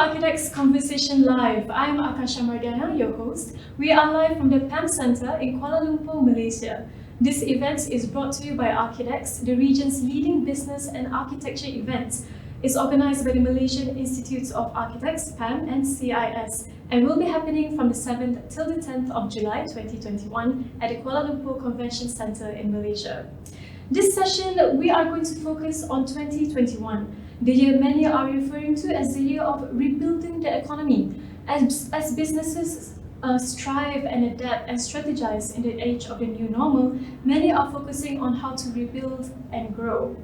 ARCHIDEX Conversation Live. I'm Akasha Mardiana, your host. We are live from the PAM Center in Kuala Lumpur, Malaysia. This event is brought to you by ARCHIDEX, the region's leading business and architecture event. It's organized by the Malaysian Institutes of Architects, PAM and CIS, and will be happening from the 7th till the 10th of July 2021 at the Kuala Lumpur Convention Center in Malaysia. This session, we are going to focus on 2021, the year many are referring to as the year of rebuilding the economy. As businesses strive and adapt and strategize in the age of the new normal, many are focusing on how to rebuild and grow.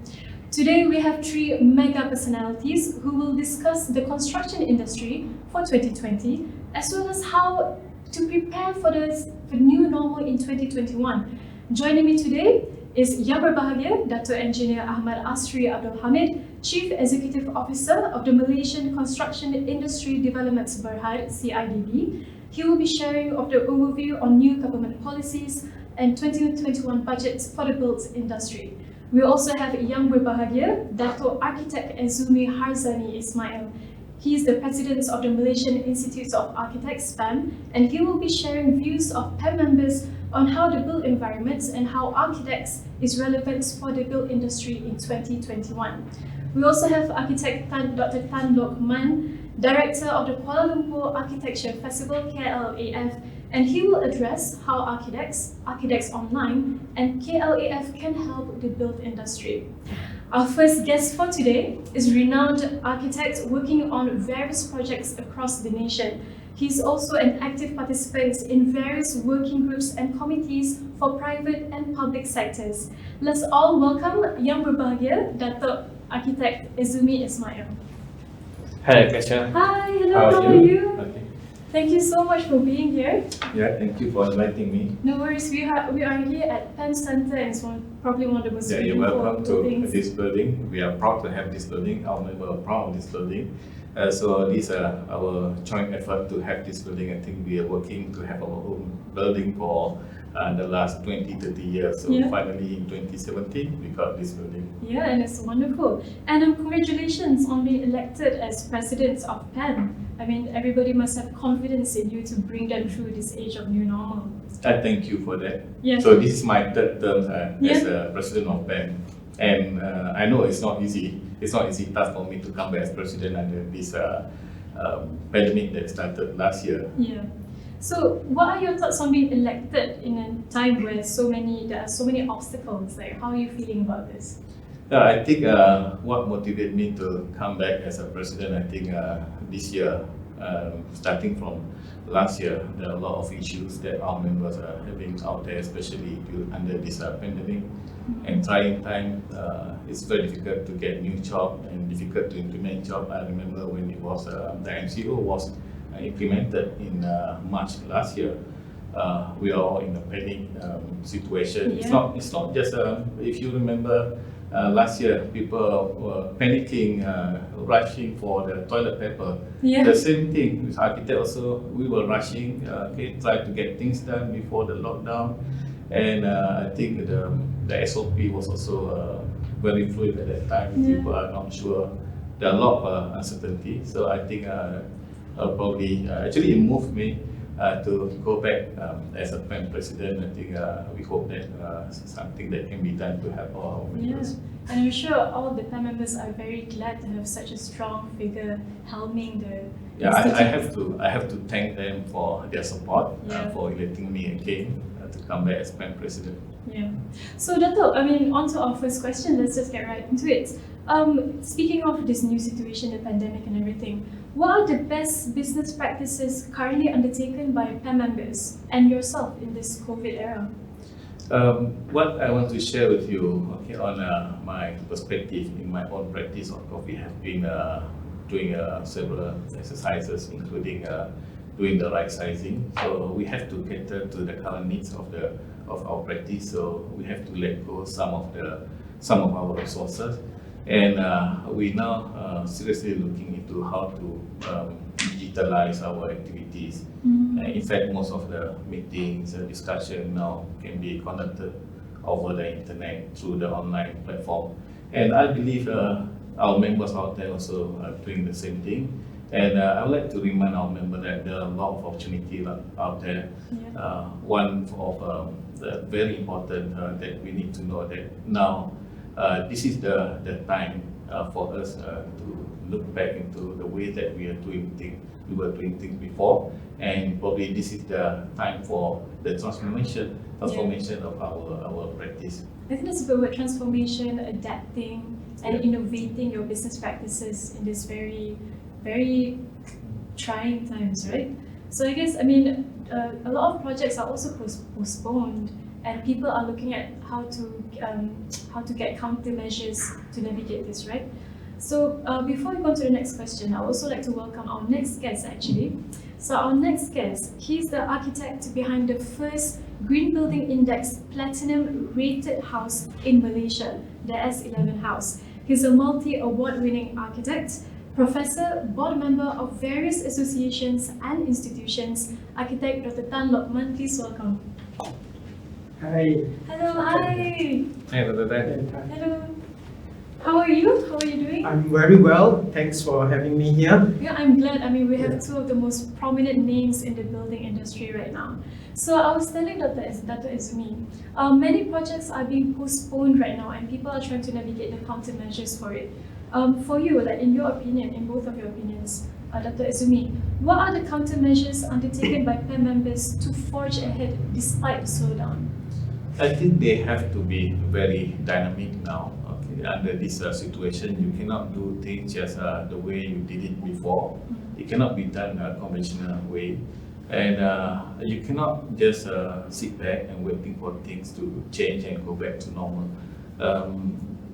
Today, we have three mega personalities who will discuss the construction industry for 2020, as well as how to prepare for the new normal in 2021. Joining me today is Yang Berbahagia, Dato' Engineer Ahmad Asri Abdul Hamid, Chief Executive Officer of the Malaysian Construction Industry Developments Berhad, CIDB. He will be sharing of the overview on new government policies and 2021 budgets for the built industry. We also have Yang Berbahagia, Dato' Architect Azumi Harzani Ismail. He is the President of the Malaysian Institutes of Architects, PAM, and he will be sharing views of PAM members on how the built environments and how ARCHIDEX is relevant for the built industry in 2021. We also have Architect Dr. Tan Lok Man, Director of the Kuala Lumpur Architecture Festival, KLAF, and he will address how ARCHIDEX, ARCHIDEX Online, and KLAF can help the built industry. Our first guest for today is renowned architect working on various projects across the nation. He's also an active participant in various working groups and committees for private and public sectors. Let's all welcome Yang Berbahagia, Dato' Architect Azumi Ismail. Hi, Akasha. Hi, hello, how are you? Okay. Thank you so much for being here. Yeah, thank you for inviting me. No worries, we are here at PAM Center, and it's probably one of the most You're beautiful welcome to buildings. this building. We are proud to have this building. Our members are proud of this building. So this is our joint effort to have this building. I think we are working to have our own building for the last 20-30 years. So Yeah. finally in 2017, we got this building. Yeah, and it's wonderful. And congratulations on being elected as president of PAM. I mean, everybody must have confidence in you to bring them through this age of new normal. I thank you for that. Yeah. So this is my third term as Yeah. president of PAM. And I know it's not easy. It's not easy task for me to come back as president under this pandemic that started last year. Yeah. So, what are your thoughts on being elected in a time where there are so many obstacles? Like, how are you feeling about this? I think what motivated me to come back as a president, I think this year, starting from last year, there are a lot of issues that our members are having out there, especially under this pandemic. And trying time, it's very difficult to get new job and difficult to implement job. I remember when it was the MCO was implemented in March last year. We are all in a panic situation. Yeah. It's not just if you remember last year, people were panicking, rushing for the toilet paper. Yeah. The same thing with architect also. We were rushing, try to get things done before the lockdown. And I think the SOP was also very fluid at that time. Yeah. People are not sure. There are a lot of uncertainty. So I think probably actually it moved me to go back as a PAM president. I think we hope that something that can be done to help our members. And I'm sure all the PAM members are very glad to have such a strong figure helming the Yeah, institute. I have to thank them for their support, Yeah. for electing me again to come back as PAM president. Yeah. So, Dato', on to our first question. Let's just get right into it. Speaking of this new situation, the pandemic and everything, what are the best business practices currently undertaken by PAM members and yourself in this COVID era? What I want to share with you, on my perspective in my own practice, of course, we have been doing several exercises, including doing the right sizing. So we have to cater to the current needs of our practice. So we have to let go some of our resources, and we now seriously looking into how to digitalize our activities. In fact, most of the meetings and discussion now can be conducted over the internet through the online platform. And I believe our members out there also are doing the same thing. And I would like to remind our members that there are a lot of opportunities out there. Yeah. One of the very important that we need to know that now this is the time for us to look back into the way that we were doing things before, and probably this is the time for the transformation of our practice. I think that's a good word, transformation, adapting, and innovating your business practices in this very, very trying times, right? So I guess, I mean, a lot of projects are also postponed, and people are looking at how to get countermeasures to navigate this, right? So before we go to the next question, I would also like to welcome our next guest actually. So our next guest, he's the architect behind the first Green Building Index Platinum rated house in Malaysia, the S11 house. He's a multi-award winning architect, professor, board member of various associations and institutions. Architect Dr. Tan Lokman, please welcome. Hi. Hello, hi. Hi, Dr. Tan. Hello. How are you? How are you doing? I'm very well. Thanks for having me here. Yeah, I'm glad. I mean, we have two of the most prominent names in the building industry right now. So I was telling Dr. Izumi, many projects are being postponed right now, and people are trying to navigate the countermeasures for it. For you, like in your opinion, in both of your opinions, Dr. Izumi, what are the countermeasures undertaken by PEM members to forge ahead despite the slowdown? I think they have to be very dynamic now. Under this situation, you cannot do things just the way you did it before. It cannot be done a conventional way, and you cannot just sit back and waiting for things to change and go back to normal.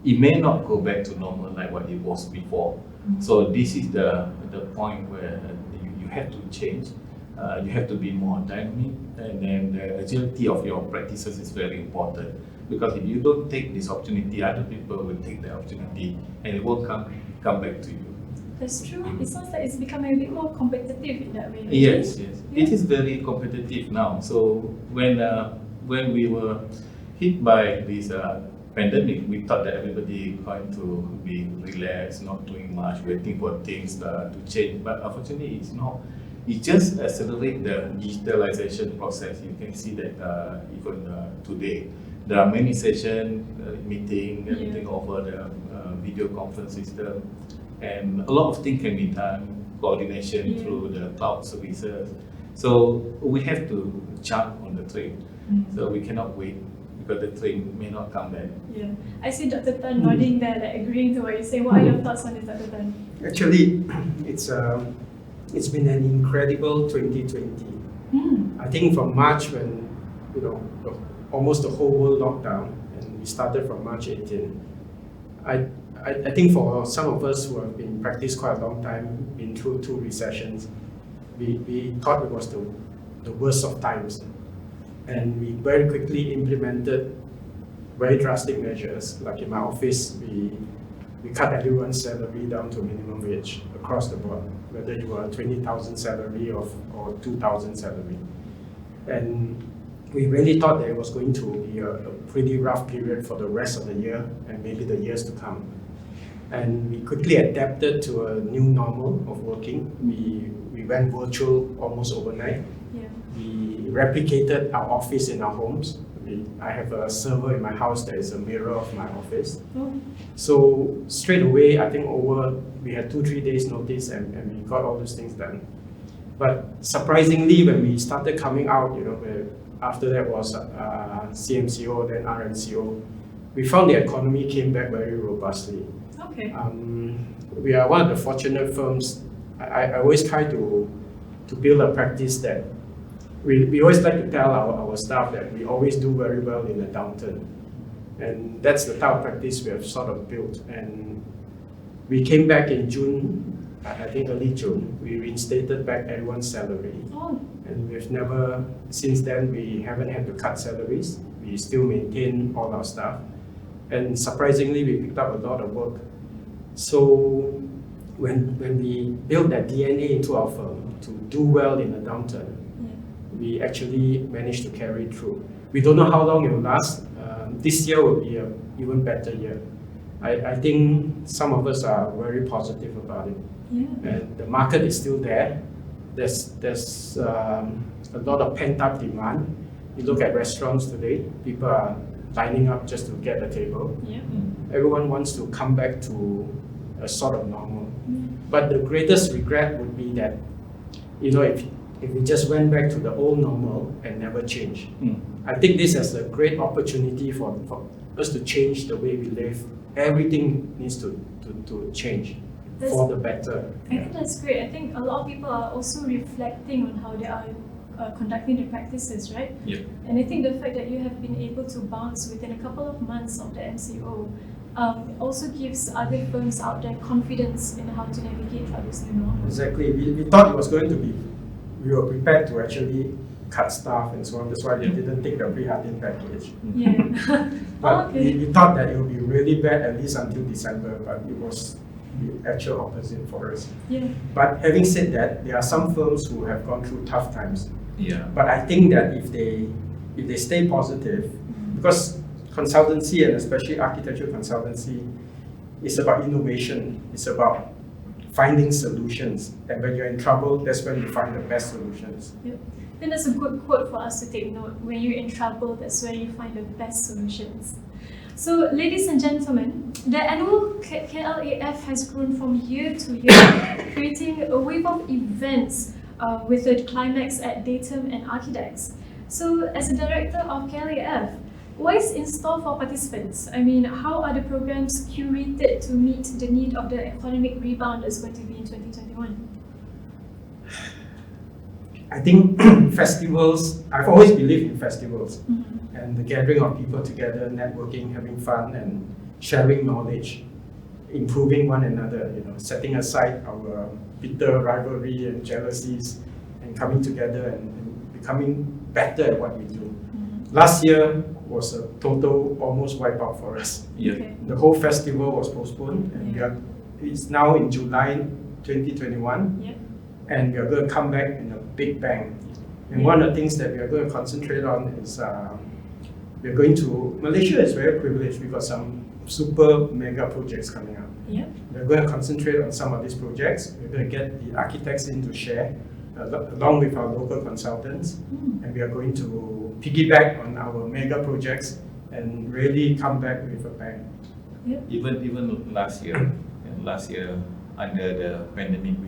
It may not go back to normal like what it was before. So this is the point where you have to change. You have to be more dynamic, and then the agility of your practices is very important. Because if you don't take this opportunity, other people will take the opportunity, and it won't come back to you. That's true. It sounds like it's becoming a bit more competitive in that way. Yes, Yeah. it is very competitive now. So when we were hit by this pandemic, we thought that everybody going to be relaxed, not doing much, waiting for things to change. But unfortunately, it's not. It just accelerates the digitalization process. You can see that even today. There are many sessions, meeting, everything over the video conference system, and a lot of things can be done, coordination through the cloud services. So we have to jump on the train. So we cannot wait because the train may not come back. Yeah, I see Dr. Tan nodding there, like agreeing to what you're saying. What are your thoughts on this, Dr. Tan? Actually, it's been an incredible 2020. I think from March, when almost the whole world locked down, and we started from March 18. I think for some of us who have been in practice quite a long time, been through 2 recessions, we thought it was the worst of times. And we very quickly implemented very drastic measures. Like in my office, we cut everyone's salary down to minimum wage across the board, whether you are 20,000 salary or 2,000 salary. And we really thought that it was going to be a pretty rough period for the rest of the year and maybe the years to come. And we quickly adapted to a new normal of working. We went virtual almost overnight. Yeah. We replicated our office in our homes. I have a server in my house that is a mirror of my office. Oh. So straight away, I think we had 2-3 days notice, and we got all those things done. But surprisingly, when we started coming out, after that was CMCO, then RMCO, we found the economy came back very robustly. Okay. We are one of the fortunate firms. I always try to build a practice that we always like to tell our staff that we always do very well in a downturn. And that's the type of practice we have sort of built. And we came back in June, I think early June, we reinstated back everyone's salary. Oh. And we've never, since then, we haven't had to cut salaries. We still maintain all our staff. And surprisingly, we picked up a lot of work. So when we built that DNA into our firm to do well in a downturn, we actually managed to carry through. We don't know how long it will last. This year will be an even better year. I think some of us are very positive about it. Yeah. And the market is still there. There's a lot of pent-up demand. You look at restaurants today, people are lining up just to get a table. Yeah. Everyone wants to come back to a sort of normal. Mm. But the greatest regret would be that, if we just went back to the old normal and never change. I think this is a great opportunity for us to change the way we live. Everything needs to change for the better. I think that's great. I think a lot of people are also reflecting on how they are conducting the practices, right? Yeah. And I think the fact that you have been able to bounce within a couple of months of the MCO also gives other firms out there confidence in how to navigate through this new normal. Exactly. We thought it was going to be, we were prepared to actually cut staff and so on. That's why we didn't take the pre-Hartin package. Yeah. But Okay. we thought that it would be really bad at least until December, but it was the actual opposite for us. Yeah. But having said that, there are some firms who have gone through tough times. Yeah. But I think that if they stay positive, because consultancy and especially architecture consultancy is about innovation, it's about finding solutions. And when you're in trouble, that's when you find the best solutions. Yep. And that's a good quote for us to take note. When you're in trouble, that's where you find the best solutions. So, ladies and gentlemen, the annual KLAF has grown from year to year, creating a wave of events with a climax at Datum and ARCHIDEX. So, as a director of KLAF, what is in store for participants? I mean, how are the programs curated to meet the need of the economic rebound that's going to be in 2021? I think festivals, I've always believed in festivals Mm-hmm. and the gathering of people together, networking, having fun and sharing knowledge, improving one another, setting aside our bitter rivalry and jealousies and coming together and becoming better at what we do. Mm-hmm. Last year was a total almost wipeout for us. Yeah. Okay. The whole festival was postponed and Yeah. it's now in July 2021. Yep. And we are going to come back in a big bang. And one of the things that we are going to concentrate on is we're going to, Malaysia is very privileged. We've got some super mega projects coming up. Yep. We're going to concentrate on some of these projects. We're going to get the architects in to share along with our local consultants. Mm. And we are going to piggyback on our mega projects and really come back with a bang. Yep. Even last year, under the pandemic, we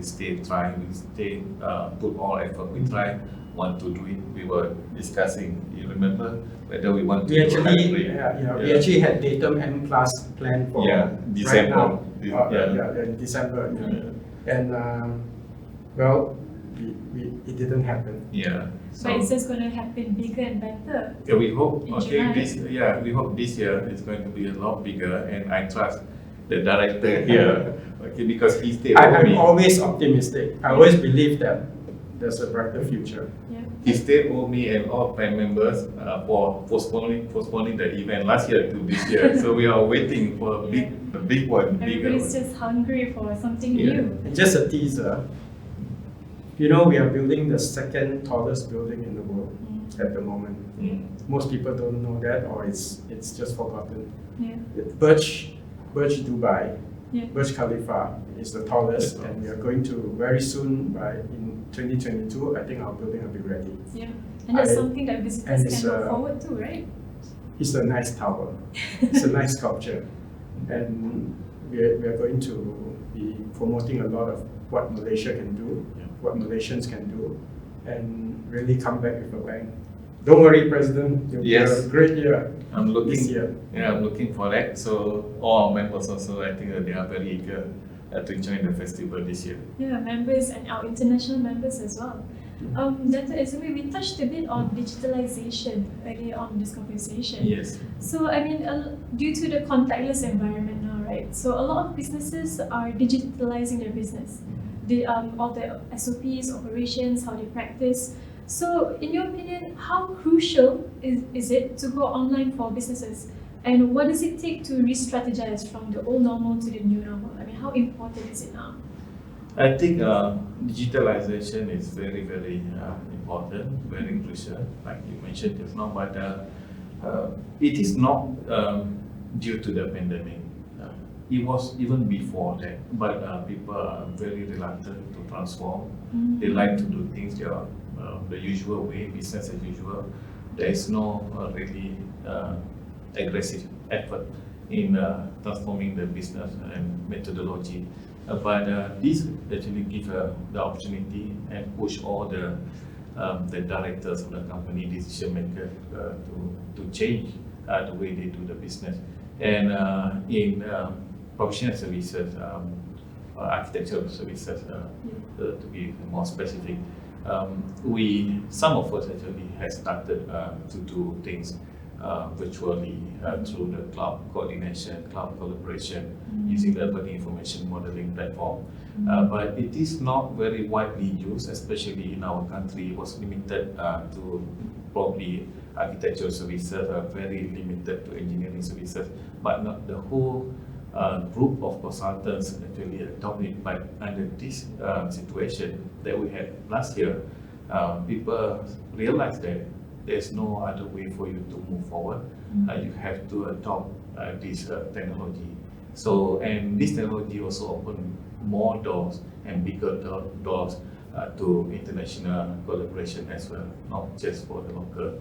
put all effort. We want to do it. We were discussing. You remember whether we want to We do actually, hybrid. we actually had Datum M Plus planned for December. right now. In December. Yeah. And well, it didn't happen. Yeah. But it's just going to happen bigger and better. Yeah, we hope. In Okay, July. we hope this year it's going to be a lot bigger, and I trust the director here. Okay, because he stayed with I'm me. always optimistic. I always believe that there's a brighter future. Yeah. He stayed with me and all PAM members for postponing the event last year to this year. So we are waiting for a big one, bigger Everybody's one. just hungry for something Yeah. new. And just a teaser. We are building the second tallest building in the world at the moment. Mm. Most people don't know that, or it's just forgotten. Yeah. Burj Dubai, Yeah. Burj Khalifa is the tallest, The and we are going to very soon, in 2022, I think our building will be ready. Yeah. And that's I- something that and visitors it's, can look forward to, right? It's a nice tower. It's a nice sculpture. And we are going to be promoting a lot of what Malaysia can do, what Malaysians can do, and really come back with a bang. Don't worry, President. It'll be Yes. a great year I'm this looking. year. Yeah, I'm looking for that. So all our members also, I think that they are very eager to join the festival this year. Yeah, members and our international members as well. Dr. Izumi, we touched a bit on digitalization earlier on in this conversation. Yes. So, I mean, due to the contactless environment now, right? So, a lot of businesses are digitalizing their business. All the SOPs, operations, how they practice. So, in your opinion, how crucial is it to go online for businesses? And what does it take to re-strategize from the old normal to the new normal? I mean, how important is it now? I think digitalization is very, very important, very crucial, like you mentioned just now, but it is not due to the pandemic. it was even before that, but people are very reluctant to transform. They like to do things the usual way, business as usual. There is no really aggressive effort in transforming the business and methodology. But this actually gives the opportunity and push all the directors of the company, decision makers, to change the way they do the business. And in professional services, architectural services, to be more specific, some of us actually have started to do things virtually through the cloud coordination, cloud collaboration, using the urban information modeling platform. But it is not very widely used, especially in our country. It was limited to probably architectural services, very limited to engineering services, but not the whole group of consultants actually adopted. But under this situation that we had last year, people realized that there's no other way for you to move forward. You have to adopt this technology. So, and this technology also opened more doors and bigger doors to international collaboration as well, not just for the local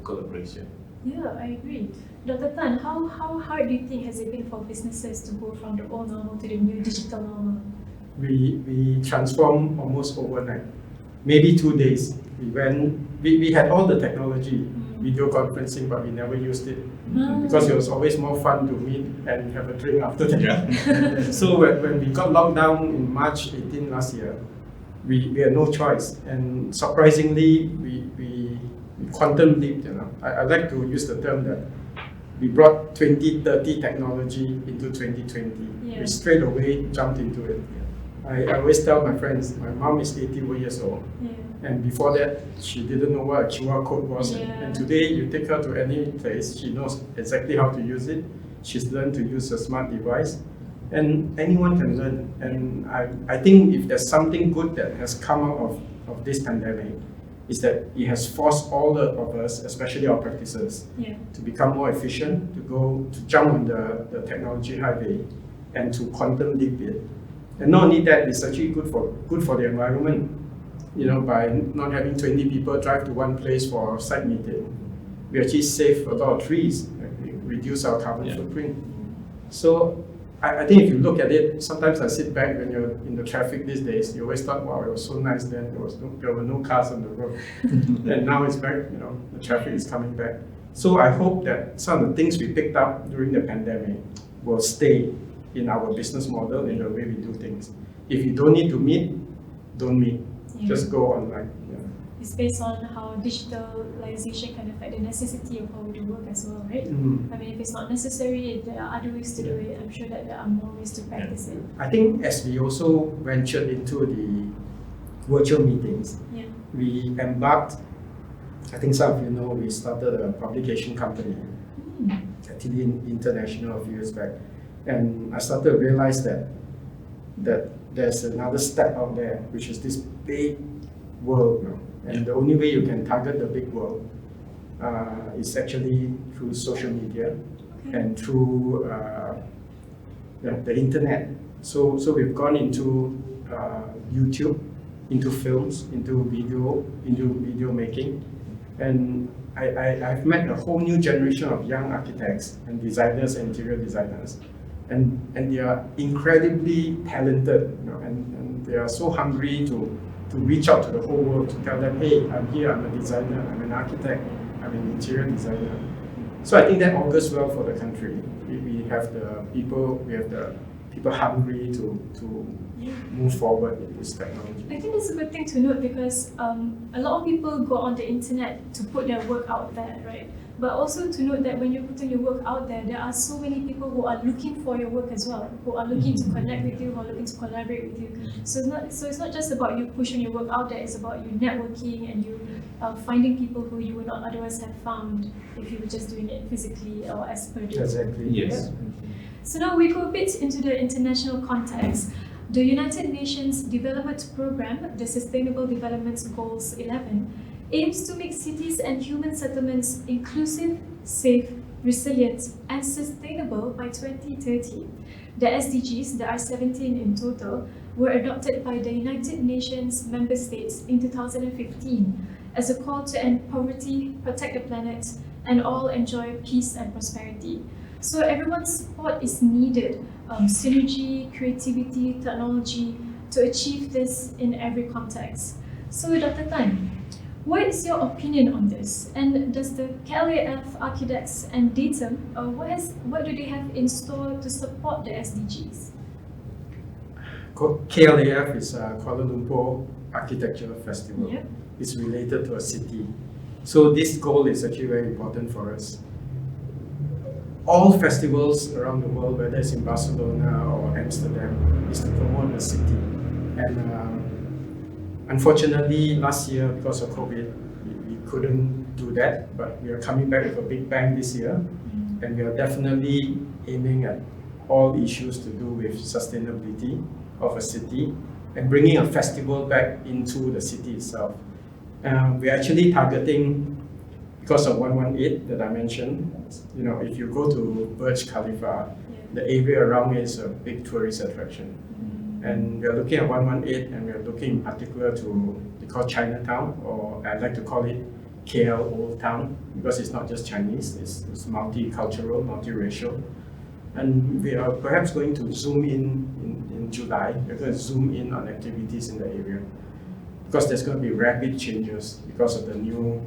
collaboration. Yeah, I agree. Dr. Tan, how hard do you think has it been for businesses to go from the old normal to the new digital normal? We transformed almost overnight, maybe 2 days. We had all the technology, video conferencing, but we never used it because it was always more fun to meet and have a drink after that. Yeah. So when we got locked down in March 18 last year, we had no choice, and surprisingly, we quantum leaped. I like to use the term that we brought 2030 technology into 2020. Yeah. We straight away jumped into it. I always tell my friends, my mom is 81 years old. Yeah. And before that, she didn't know what a QR code was. Yeah. And today, you take her to any place, she knows exactly how to use it. She's learned to use a smart device. And anyone can learn. And I think if there's something good that has come out of this pandemic, is that it has forced all of us, especially our practices, to become more efficient, to jump on the technology highway, and to quantum leap it. And not only that, it's actually good for the environment. By not having 20 people drive to one place for a site meeting, we actually save a lot of trees, reduce our carbon footprint. So I think if you look at it, sometimes I sit back when you're in the traffic these days, you always thought, wow, it was so nice then, there were no cars on the road. And now it's back, the traffic is coming back. So I hope that some of the things we picked up during the pandemic will stay in our business model, in the way we do things. If you don't need to meet, don't meet. Just go online. It's based on how digitalization can affect the necessity of how we do work as well, right? I mean, if it's not necessary, there are other ways to do it. I'm sure that there are more ways to practice it. I think as we also ventured into the virtual meetings, we embarked, I think some of you know, we started a publication company, actually international a few years back. And I started to realize that there's another step out there, which is this big world now. And the only way you can target the big world is actually through social media and through the internet. So we've gone into YouTube, into films, into video making. And I've met a whole new generation of young architects and designers and interior designers. And they are incredibly talented, and they are so hungry to reach out to the whole world, to tell them, hey, I'm here, I'm a designer, I'm an architect, I'm an interior designer. So I think that augurs well for the country. We have the people hungry to move forward in this technology. I think that's a good thing to note because a lot of people go on the internet to put their work out there, right? But also to note that when you're putting your work out there, there are so many people who are looking for your work as well, who are looking to connect with you, who are looking to collaborate with you. So it's not just about you pushing your work out there, it's about you networking and you finding people who you would not otherwise have found if you were just doing it physically or as per the Exactly. Yes. So now we go a bit into the international context. The United Nations Development Programme, the Sustainable Development Goals 11, aims to make cities and human settlements inclusive, safe, resilient, and sustainable by 2030. The SDGs, there are 17 in total, were adopted by the United Nations member states in 2015 as a call to end poverty, protect the planet, and all enjoy peace and prosperity. So everyone's support is needed, synergy, creativity, technology, to achieve this in every context. So Dr. Tan, what is your opinion on this? And does the KLAF, ARCHIDEX, and DATUM, what do they have in store to support the SDGs? KLAF is a Kuala Lumpur Architecture Festival. Yep. It's related to a city. So this goal is actually very important for us. All festivals around the world, whether it's in Barcelona or Amsterdam, is to promote the city. And unfortunately, last year, because of COVID, we couldn't do that, but we are coming back with a big bang this year. And we are definitely aiming at all issues to do with sustainability of a city and bringing a festival back into the city itself. We're actually targeting, because of 118 that I mentioned, if you go to Burj Khalifa, the area around it is a big tourist attraction. And we're looking at 118, and we're looking in particular to, they call Chinatown, or I like to call it KL Old Town, because it's not just Chinese, it's multicultural, multiracial. And we are perhaps going to zoom in July. We're going to zoom in on activities in the area, because there's going to be rapid changes because of the new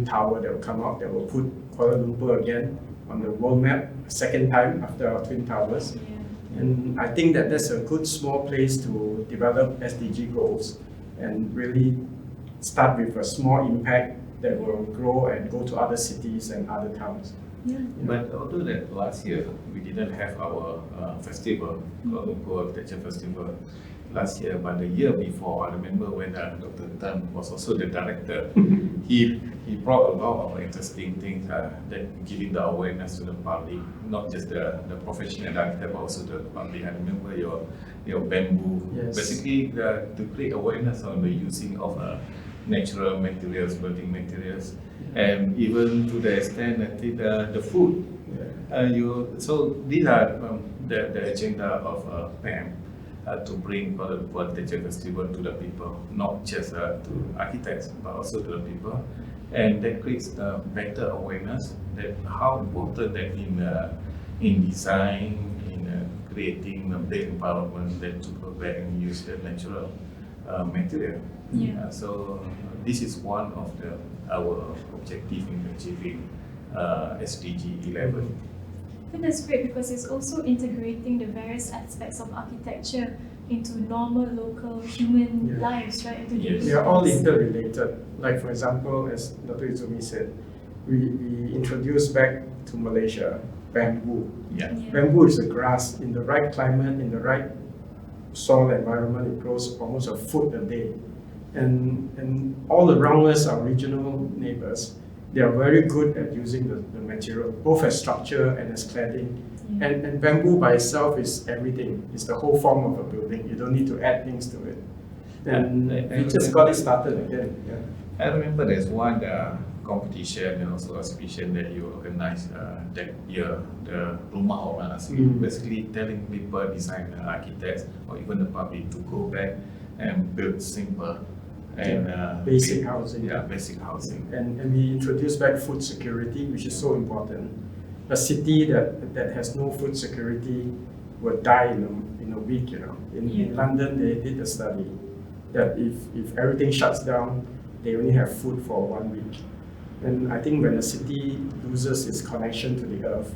tower that will come out that will put Kuala Lumpur again on the world map, a second time after our Twin Towers. Yeah. And I think that that's a good small place to develop SDG goals and really start with a small impact that will grow and go to other cities and other towns. Yeah. But although that last year we didn't have our festival, Kuala Lumpur Architecture Festival last year, but the year before, I remember when Dr. Tan was also the director, he brought a lot of interesting things that giving the awareness to the public, not just the professional director, but also the public. I remember your bamboo, Yes. basically to create awareness on the using of natural materials, building materials, and even to the extent that the food. So these are the agenda of PAM. To bring Kuala Lumpur Architecture Festival to the people, not just to architects, but also to the people. And that creates better awareness that how important that in design, in creating a built environment that to go back and use the natural material. Yeah. So this is one of our objective in achieving SDG 11. I think that's great because it's also integrating the various aspects of architecture into normal local human lives, right? Into Yes. They are all interrelated. Like for example, as Dr. Izumi said, we introduced back to Malaysia bamboo. Yeah. Bamboo is a grass in the right climate, in the right soil environment. It grows almost a foot a day, and all around us, our regional neighbors, they are very good at using the material, both as structure and as cladding. Yeah. And bamboo by itself is everything. It's the whole form of a building. You don't need to add things to it. And we just got it started again. Yeah. I remember there's one competition and also exhibition that you organized that year, the Rumah Orang Asli, basically telling people, designers, architects, or even the public to go back and build simple and basic housing. Yeah, basic housing. And we introduced back food security, which is so important. A city that has no food security will die in a week. In London, they did a study that if everything shuts down, they only have food for 1 week. And I think when a city loses its connection to the earth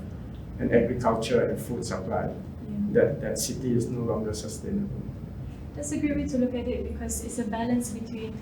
and agriculture and food supply, that city is no longer sustainable. That's a great way to look at it because it's a balance between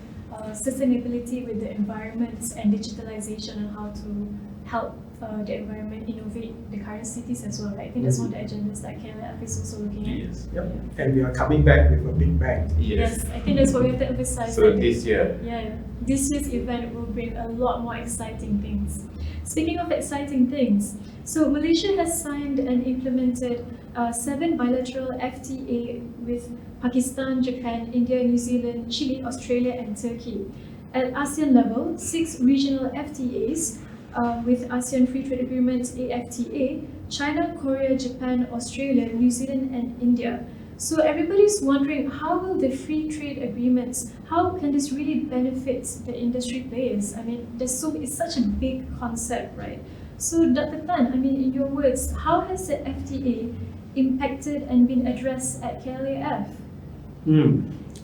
sustainability with the environment and digitalization and how to help the environment innovate the current cities as well, right? I think that's one of the agendas that KLF is also looking at. Yes. Yep. And we are coming back with a big bang. Yes, I think that's what we have to emphasize. So this year. Yeah, this year's event will bring a lot more exciting things. Speaking of exciting things, so Malaysia has signed and implemented 7 bilateral FTA with Pakistan, Japan, India, New Zealand, Chile, Australia, and Turkey. At ASEAN level, 6 regional FTAs with ASEAN Free Trade Agreements AFTA, China, Korea, Japan, Australia, New Zealand, and India. So everybody's wondering, how will the free trade agreements, how can this really benefit the industry players? I mean, it's such a big concept, right? So Dr. Tan, I mean, in your words, how has the FTA impacted and been addressed at KLAF?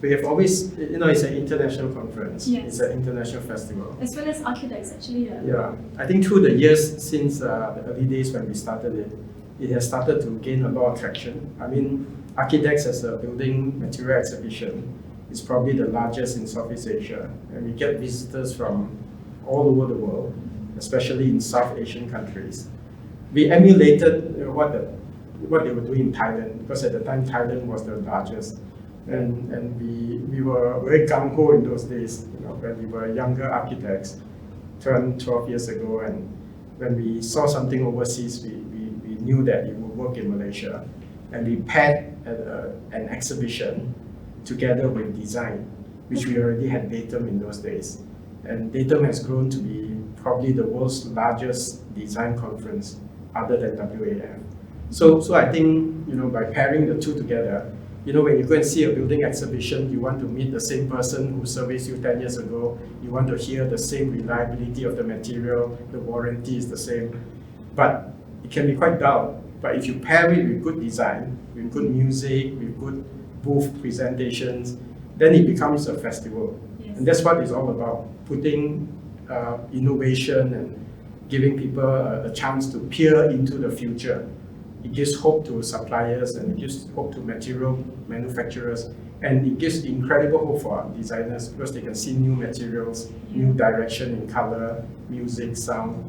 We have always, it's an international conference. Yes. It's an international festival. As well as ARCHIDEX, actually. Yeah, I think through the years since the early days when we started it has started to gain a lot of traction. I mean, ARCHIDEX as a building material exhibition is probably the largest in Southeast Asia, and we get visitors from all over the world, especially in South Asian countries. We emulated what they were doing in Thailand, because at the time Thailand was the largest. And we were very gung-ho in those days, when we were younger architects, turned 12 years ago, and when we saw something overseas, we knew that it would work in Malaysia. And we paired an exhibition together with design, which we already had Datum in those days. And Datum has grown to be probably the world's largest design conference other than WAF. So I think, by pairing the two together, when you go and see a building exhibition, you want to meet the same person who serviced you 10 years ago. You want to hear the same reliability of the material, the warranty is the same. But it can be quite dull. But if you pair it with good design, with good music, with good booth presentations, then it becomes a festival. Yes. And that's what it's all about, putting innovation and giving people a chance to peer into the future. It gives hope to suppliers, and it gives hope to material manufacturers, and it gives incredible hope for designers, because they can see new materials, new direction in color, music, sound.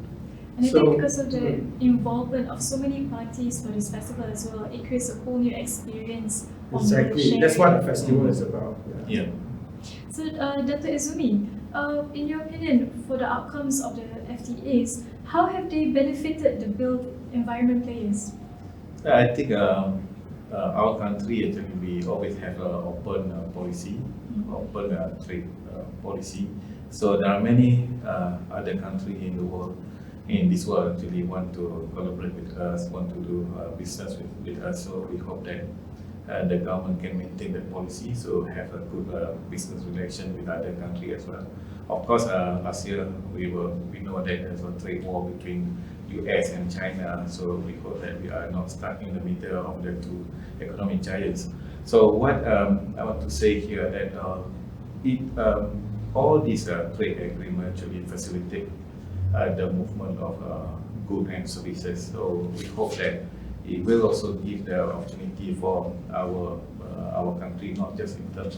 And I think because of the involvement of so many parties for this festival as well, it creates a whole new experience. Exactly, that's what the festival is about. Yeah. So, Dr. Izumi, in your opinion, for the outcomes of the FTAs, how have they benefited the built environment players? I think our country, actually, we always have an open policy, open trade policy. So there are many other countries in this world actually want to collaborate with us, want to do business with us. So we hope that the government can maintain that policy, so have a good business relation with other countries as well. Of course, last year we know that there's a trade war between US and China, so we hope that we are not stuck in the middle of the two economic giants. So what I want to say here that all these trade agreements actually facilitate the movement of goods and services. So we hope that it will also give the opportunity for our country, not just in terms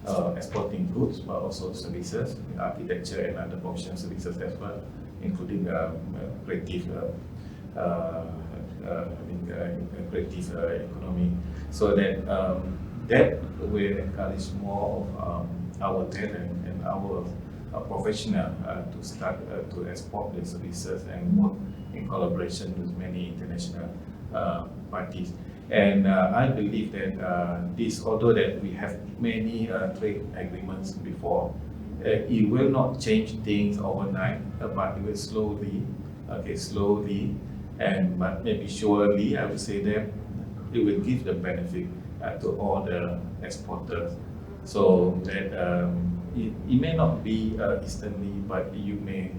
of exporting goods, but also services, architecture and other professional services as well, including creative economy, so that that will encourage more of our talent and our professional to start to export their services and work in collaboration with many international parties. And I believe that this, although that we have many trade agreements before, it will not change things overnight, but it will slowly, but maybe surely, I would say that it will give the benefit to all the exporters. So that it may not be instantly, but you may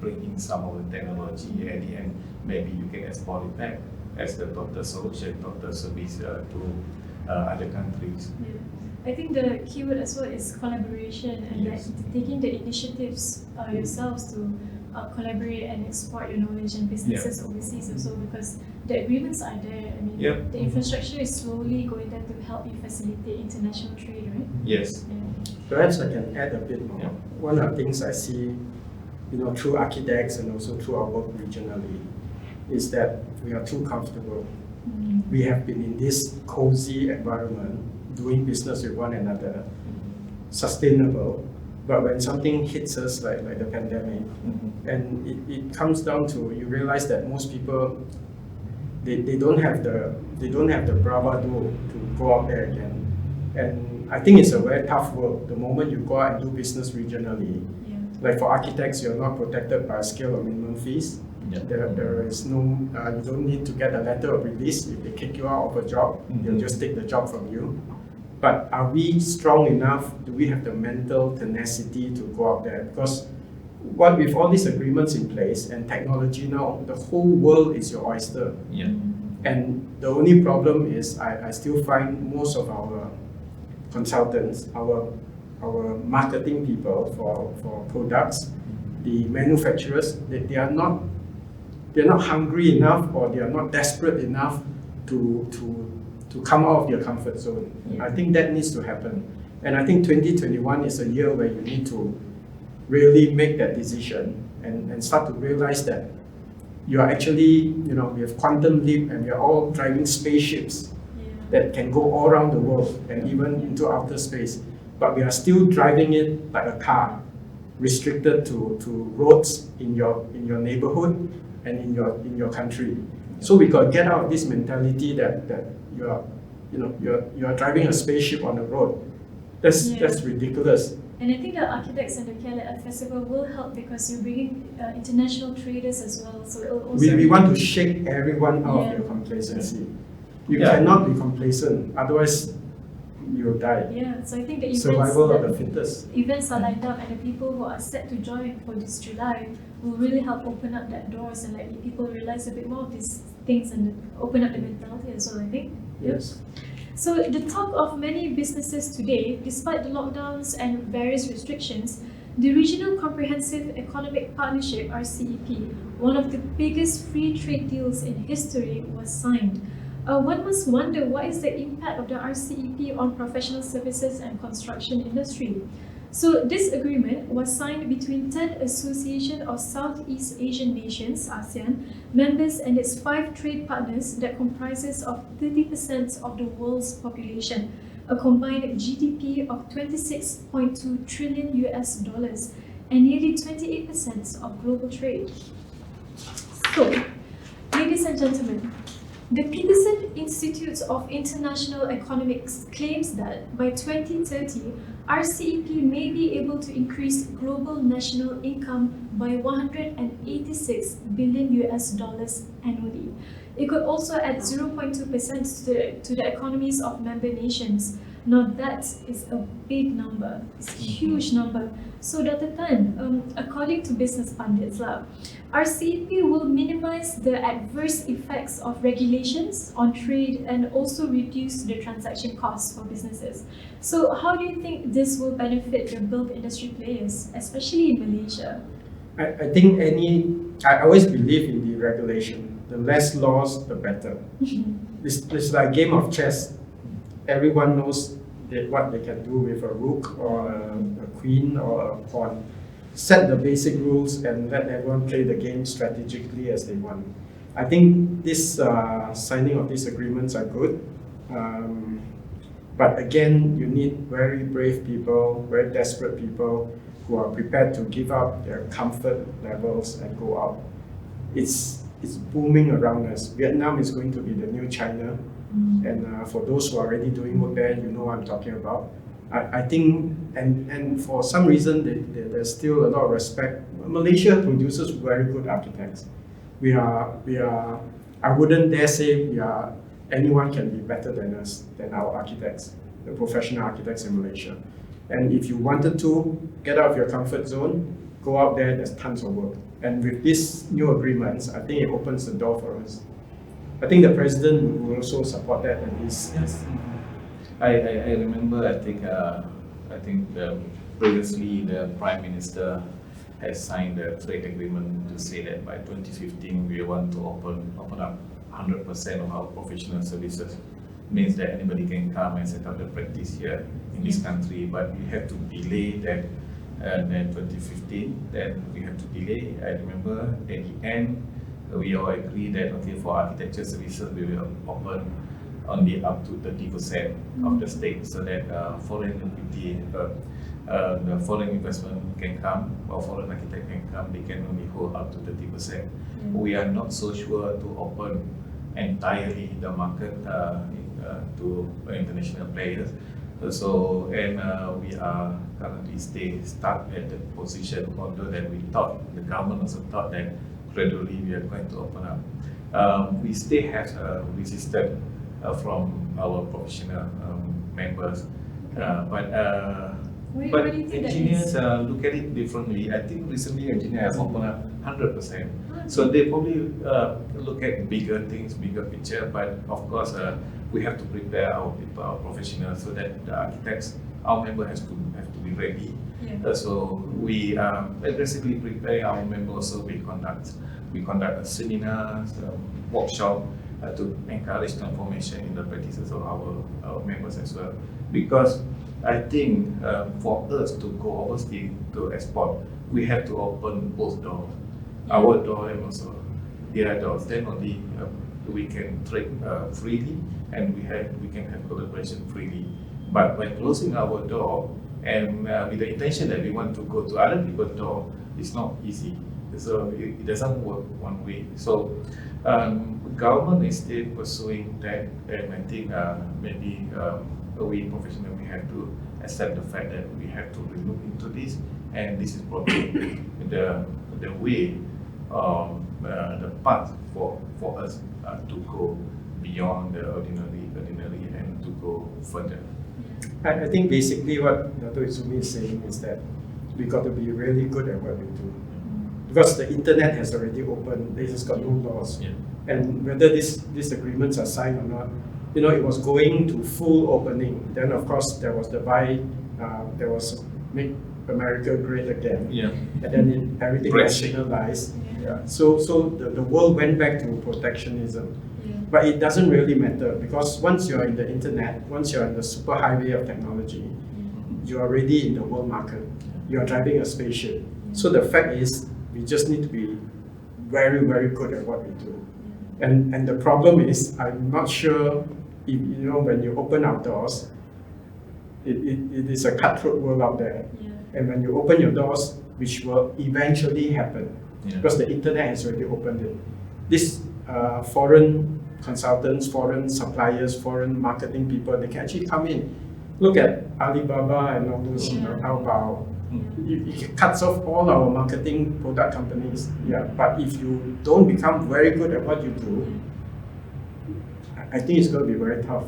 bring in some of the technology, and at the end, maybe you can export it back as the total solution, total service to other countries. Yeah. I think the keyword as well is collaboration, and Yes. like taking the initiatives yourselves to collaborate and export your knowledge and businesses overseas also, because the agreements are there. I mean, the infrastructure is slowly going there to help you facilitate international trade, right? Yes. Yeah. Perhaps I can add a bit more. One of the things I see, through ARCHIDEX and also through our work regionally, is that we are too comfortable. We have been in this cozy environment, doing business with one another, sustainable. But when something hits us like the pandemic, and it comes down to, you realize that most people, they don't have the bravado to go out there again. And I think it's a very tough world. The moment you go out and do business regionally, Yeah. like for architects, you're not protected by a scale of minimum fees. Yeah. There is no, you don't need to get a letter of release. If they kick you out of a job, they'll just take the job from you. But are we strong enough? Do we have the mental tenacity to go out there? Because with all these agreements in place and technology now, the whole world is your oyster. Yeah. And the only problem is I still find most of our consultants, our marketing people for products, the manufacturers, they are not hungry enough, or they are not desperate enough to come out of their comfort zone. Yeah. I think that needs to happen. And I think 2021 is a year where you need to really make that decision and start to realize that you are actually, we have quantum leap and we are all driving spaceships that can go all around the world and even into outer space. But we are still driving it like a car, restricted to roads in your neighborhood and in your country. So we got to get out of this mentality that you are driving a spaceship on the road. That's ridiculous. And I think the Architects and the KLF Festival will help because you're bringing international traders as well. So it'll also We want to shake everyone out Yeah. of their complacency. You Yeah. cannot be complacent, otherwise you'll die. Yeah, so I think the events, Survival of the fittest. events are lined up, and the people who are set to join for this July will really help open up that doors and let people realize a bit more of these things and open up the mentality as well, I think. Yes. So the talk of many businesses today, despite the lockdowns and various restrictions, the Regional Comprehensive Economic Partnership, RCEP, one of the biggest free trade deals in history, was signed. One must wonder, what is the impact of the RCEP on professional services and construction industry? So this agreement was signed between 10 Association of Southeast Asian Nations, ASEAN, members and its 5 trade partners that comprises of 30% of the world's population, a combined GDP of 26.2 trillion US dollars, and nearly 28% of global trade. So, ladies and gentlemen, the Peterson Institute of International Economics claims that by 2030, RCEP may be able to increase global national income by 186 billion US dollars annually. It could also add 0.2% to the economies of member nations. Now that is a big number, it's a huge number. So Dr. Tan, according to business pundits, RCEP will minimize the adverse effects of regulations on trade and also reduce the transaction costs for businesses. So how do you think this will benefit the built industry players, especially in Malaysia? I think I always believe in the regulation. The less laws, the better. It's like a game of chess. Everyone knows what they can do with a rook or a queen or a pawn. Set the basic rules and let everyone play the game strategically as they want. I think this signing of these agreements are good. But again, you need very brave people, very desperate people who are prepared to give up their comfort levels and go out. It's booming around us. Vietnam is going to be the new China. And for those who are already doing work there, you know what I'm talking about. I think, and for some reason, there's still a lot of respect. Malaysia produces very good architects. We are. I wouldn't dare say anyone can be better than us, than our architects, the professional architects in Malaysia. And if you wanted to get out of your comfort zone, go out there. There's tons of work. And with these new agreements, I think it opens the door for us. I think the president will also support that, and he's. Yes. I remember. I think previously the Prime Minister has signed a trade agreement to say that by 2015 we want to open up 100% of our professional services. Means that anybody can come and set up the practice here in this country, but we have to delay that. Then 2015, then we have to delay. I remember at the end, we all agree that for architecture services we will open only up to 30% of the stake, so that foreign equity, the foreign investment can come, or foreign architect can come. They can only hold up to 30%. We are not so sure to open entirely the market to international players. We are currently stuck at the position, although that we thought, the government also thought that gradually we are going to open up. We still have resistance from our professional members, but What do you think that engineers is? look at it differently. I think recently engineers have opened up 100%. So they probably look at bigger things, bigger picture. But of course, we have to prepare our people, our professionals, so that the architects, our member have to be ready. Yeah. So we aggressively prepare our members. So we conduct seminars, workshop to encourage transformation in the practices of our members as well. Because I think for us to go overseas to export, we have to open both doors, our door and also their doors. Then only we can trade freely, and we can have collaboration freely. But by closing our door and with the intention that we want to go to other people's door, it's not easy. So it doesn't work one way. So government is still pursuing that, and I think maybe we professionals we have to accept the fact that we have to look into this, and this is probably the way, the path for us to go beyond the ordinary and to go further. I think basically what Dr. Izumi is saying is that we got to be really good at what we do. Because the internet has already opened, this has got no laws. Yeah. And whether these agreements are signed or not, it was going to full opening. Then of course there was there was Make America Great Again. Yeah. And then everything Brexit. nationalized. Yeah. So the world went back to protectionism. Yeah. But it doesn't really matter, because once you're in the internet, once you're in the superhighway of technology, you're already in the world market. You're driving a spaceship. So the fact is, we just need to be very, very good at what we do. And the problem is, I'm not sure if, when you open our doors, it is a cutthroat world out there. Yeah. And when you open your doors, which will eventually happen, because the internet has already opened it. These foreign consultants, foreign suppliers, foreign marketing people, they can actually come in. Look at Alibaba and all those, Taobao. It cuts off all our marketing product companies. Yeah, but if you don't become very good at what you do, I think it's going to be very tough.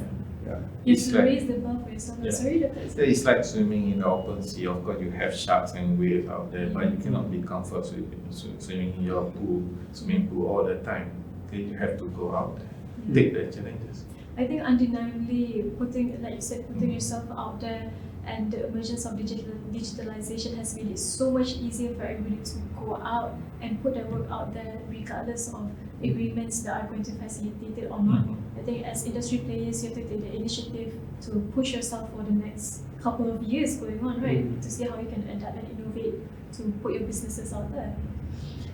Yeah. You It's have to like- raise the bar for yourself. Yeah. Sorry, Dr. Izumi. It's like swimming in the open sea. Of course, you have sharks and whales out there, but you cannot be comfortable swimming in your swimming pool all the time. Okay, you have to go out there, take the challenges. I think undeniably putting, like you said, putting yourself out there, and the emergence of digitalization has made it so much easier for everybody to go out and put their work out there, regardless of agreements that are going to facilitate it or not. I think as industry players, you have to take the initiative to push yourself for the next couple of years going on, right? To see how you can adapt and innovate to put your businesses out there.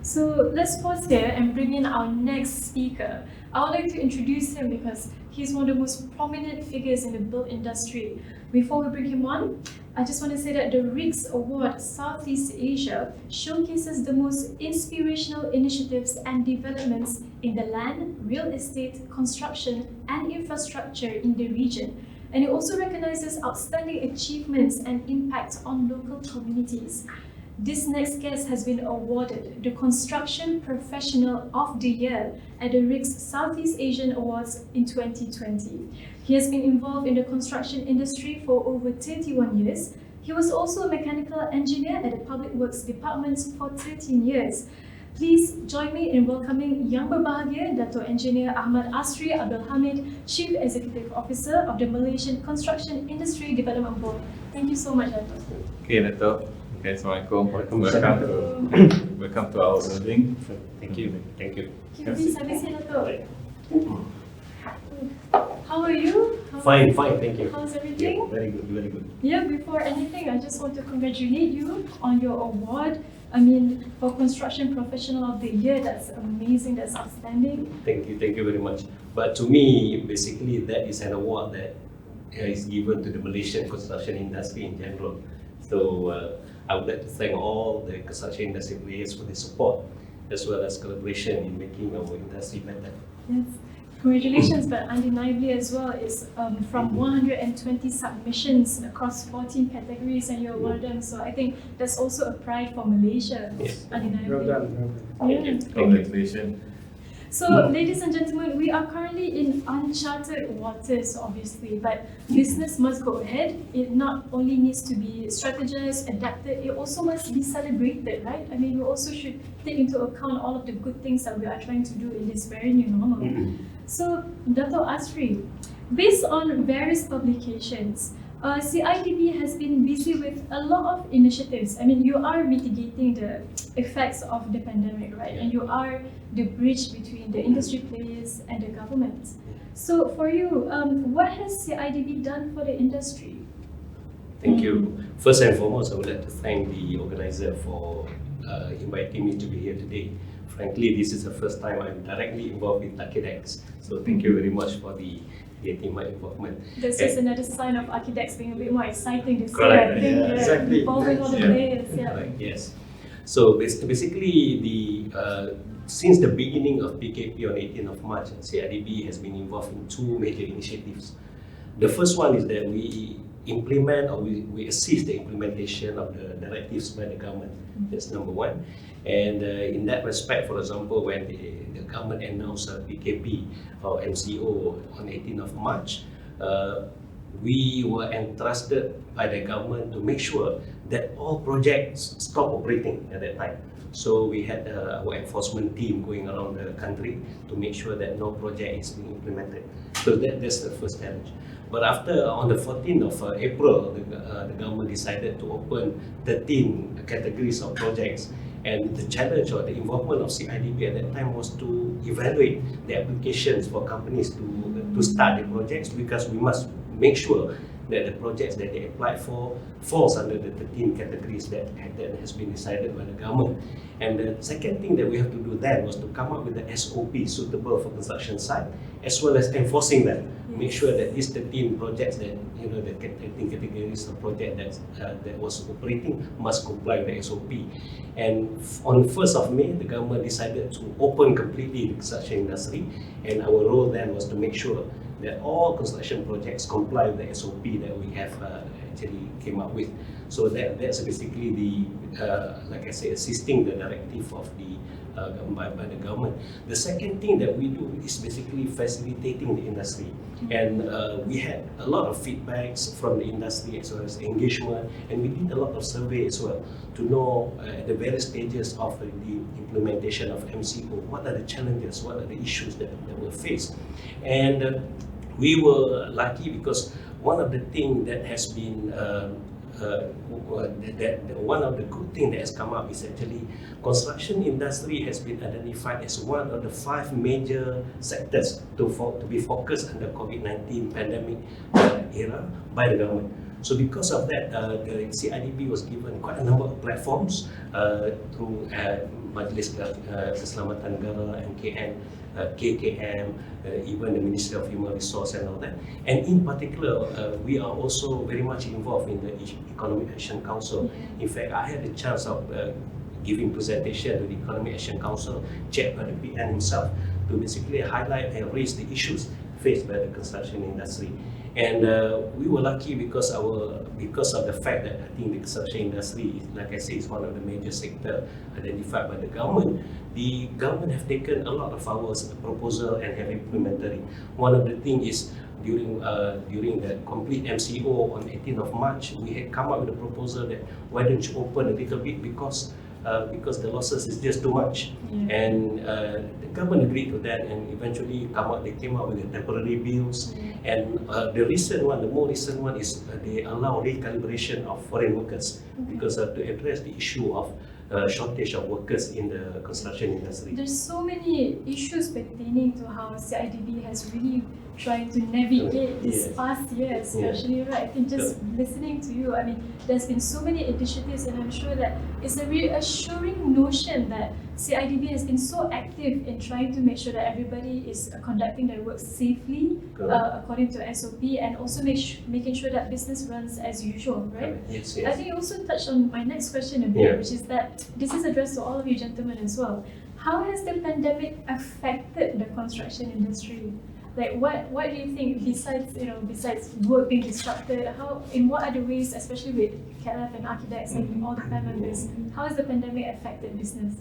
So let's pause here and bring in our next speaker. I would like to introduce him because he's one of the most prominent figures in the built industry. Before we bring him on, I just want to say that the RICS Award Southeast Asia showcases the most inspirational initiatives and developments in the land, real estate, construction, and infrastructure in the region. And it also recognizes outstanding achievements and impact on local communities. This next guest has been awarded the Construction Professional of the Year at the RICS Southeast Asian Awards in 2020. He has been involved in the construction industry for over 31 years. He was also a mechanical engineer at the Public Works Department for 13 years. Please join me in welcoming Yang Berbahagia Dato' Engineer Ahmad Asri Abdul Hamid, Chief Executive Officer of the Malaysian Construction Industry Development Board. Thank you so much, Dato'. Okay, Dato'. Okay, Assalamualaikum. Welcome to our building. Thank you. Thank you. Can you please have a seat, Dato'? How are you? Fine, thank you. How's everything? Yeah, very good, very good. Yeah, before anything, I just want to congratulate you on your award. I mean, for Construction Professional of the Year, that's amazing, that's outstanding. Thank you very much. But to me, basically, that is an award that is given to the Malaysian construction industry in general. So I would like to thank all the construction industry players for the support, as well as collaboration in making our industry better. Yes. Congratulations, but undeniably as well, it's from 120 submissions across 14 categories, and you're one of them. So I think that's also a pride for Malaysia. Yes. Undeniably. Well done. Thank you. Congratulations. So, ladies and gentlemen, we are currently in uncharted waters, obviously, but business must go ahead. It not only needs to be strategized, adapted, it also must be celebrated, right? I mean, we also should take into account all of the good things that we are trying to do in this very new normal. So, Dato' Asri, based on various publications, CIDB has been busy with a lot of initiatives. I mean, you are mitigating the effects of the pandemic, right? And you are the bridge between the industry players and the government. So for you, what has CIDB done for the industry? Thank you. First and foremost, I would like to thank the organizer for inviting me to be here today. Frankly, this is the first time I'm directly involved with ARCHIDEX. So thank you very much for getting my involvement. This is another sign of ARCHIDEX being a bit more exciting this Correct. year. I think, Yeah, exactly. involving all the Yeah. players. Yeah. Right, yes. So basically, since the beginning of PKP on 18th of March, CIDB has been involved in two major initiatives. The first one is that we implement or we assist the implementation of the directives by the government. That's number one. And in that respect, for example, when the government announced PKP or MCO on 18th of March, we were entrusted by the government to make sure that all projects stop operating at that time. So we had our enforcement team going around the country to make sure that no project is being implemented. So that's the first challenge. But after, on the 14th of April, the government decided to open 13 categories of projects. And the challenge or the involvement of CIDB at that time was to evaluate the applications for companies to start the projects, because we must make sure that the projects that they applied for falls under the 13 categories that has been decided by the government. And the second thing that we have to do then was to come up with the SOP suitable for construction site, as well as enforcing them. Make sure that these 13 projects that, the 13 categories of project that was operating must comply with the SOP. And on 1st of May, the government decided to open completely the construction industry, and our role then was to make sure that all construction projects comply with the SOP that we have actually came up with. So that's basically like I said, assisting the directive of by the government. The second thing that we do is basically facilitating the industry. And we had a lot of feedbacks from the industry as well as engagement, and we did a lot of survey as well to know at the various stages of the implementation of MCO, what are the challenges, what are the issues that were faced. And we were lucky because one of the things that has been one of the good things that has come up is actually construction industry has been identified as one of the 5 major sectors to be focused under COVID-19 pandemic era by the government. So because of that, the CIDB was given quite a number of platforms through Majlis Keselamatan Negara, MKN, KKM, even the Ministry of Human Resource and all that. And in particular, we are also very much involved in the Economic Action Council. In fact, I had the chance of giving presentation to the Economic Action Council, chaired by the PN himself, to basically highlight and raise the issues faced by the construction industry. And we were lucky because of the fact that I think the construction industry, like I say, is one of the major sectors identified by the government. The government have taken a lot of our proposal and have implemented it. One of the things is during the complete MCO on 18th of March, we had come up with a proposal that why don't you open a little bit because the losses is just too much. And the government agreed to that, and eventually they came up with the temporary bills. And the more recent one is they allow recalibration of foreign workers because to address the issue of shortage of workers in the construction industry. There's so many issues pertaining to how CIDB has really tried to navigate this past year, especially, right? I think just listening to you, I mean, there's been so many initiatives, and I'm sure that it's a reassuring notion that CIDB has been so active in trying to make sure that everybody is conducting their work safely according to SOP, and also making sure that business runs as usual, right? Yes. I think you also touched on my next question a bit, which is that this is addressed to all of you gentlemen as well. How has the pandemic affected the construction industry? Like what do you think besides besides work being disrupted? How in what other ways, especially with KLF and ARCHIDEX and all the PAM members, how has the pandemic affected business?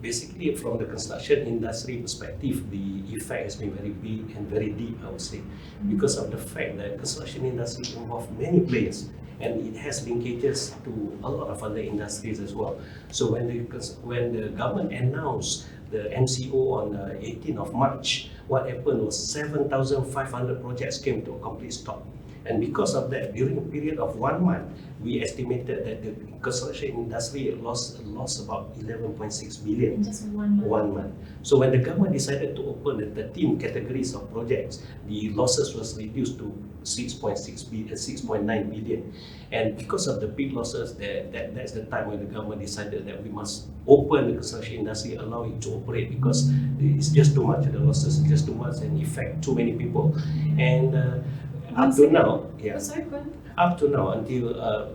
Basically from the construction industry perspective, the effect has been very big and very deep, I would say, because of the fact that construction industry involves many players and it has linkages to a lot of other industries as well. So when the government announced the MCO on the 18th of March, what happened was 7,500 projects came to a complete stop. And because of that, during a period of 1 month, we estimated that the construction industry lost about 11.6 billion In just 1 month. 1 month. So when the government decided to open the 13 categories of projects, the losses was reduced to 6.9 billion. And because of the big losses, that's the time when the government decided that we must open the construction industry, allow it to operate, because it's just too much. The losses are just too much and affect too many people. And up to now, Oh, sorry, go on. up to now, until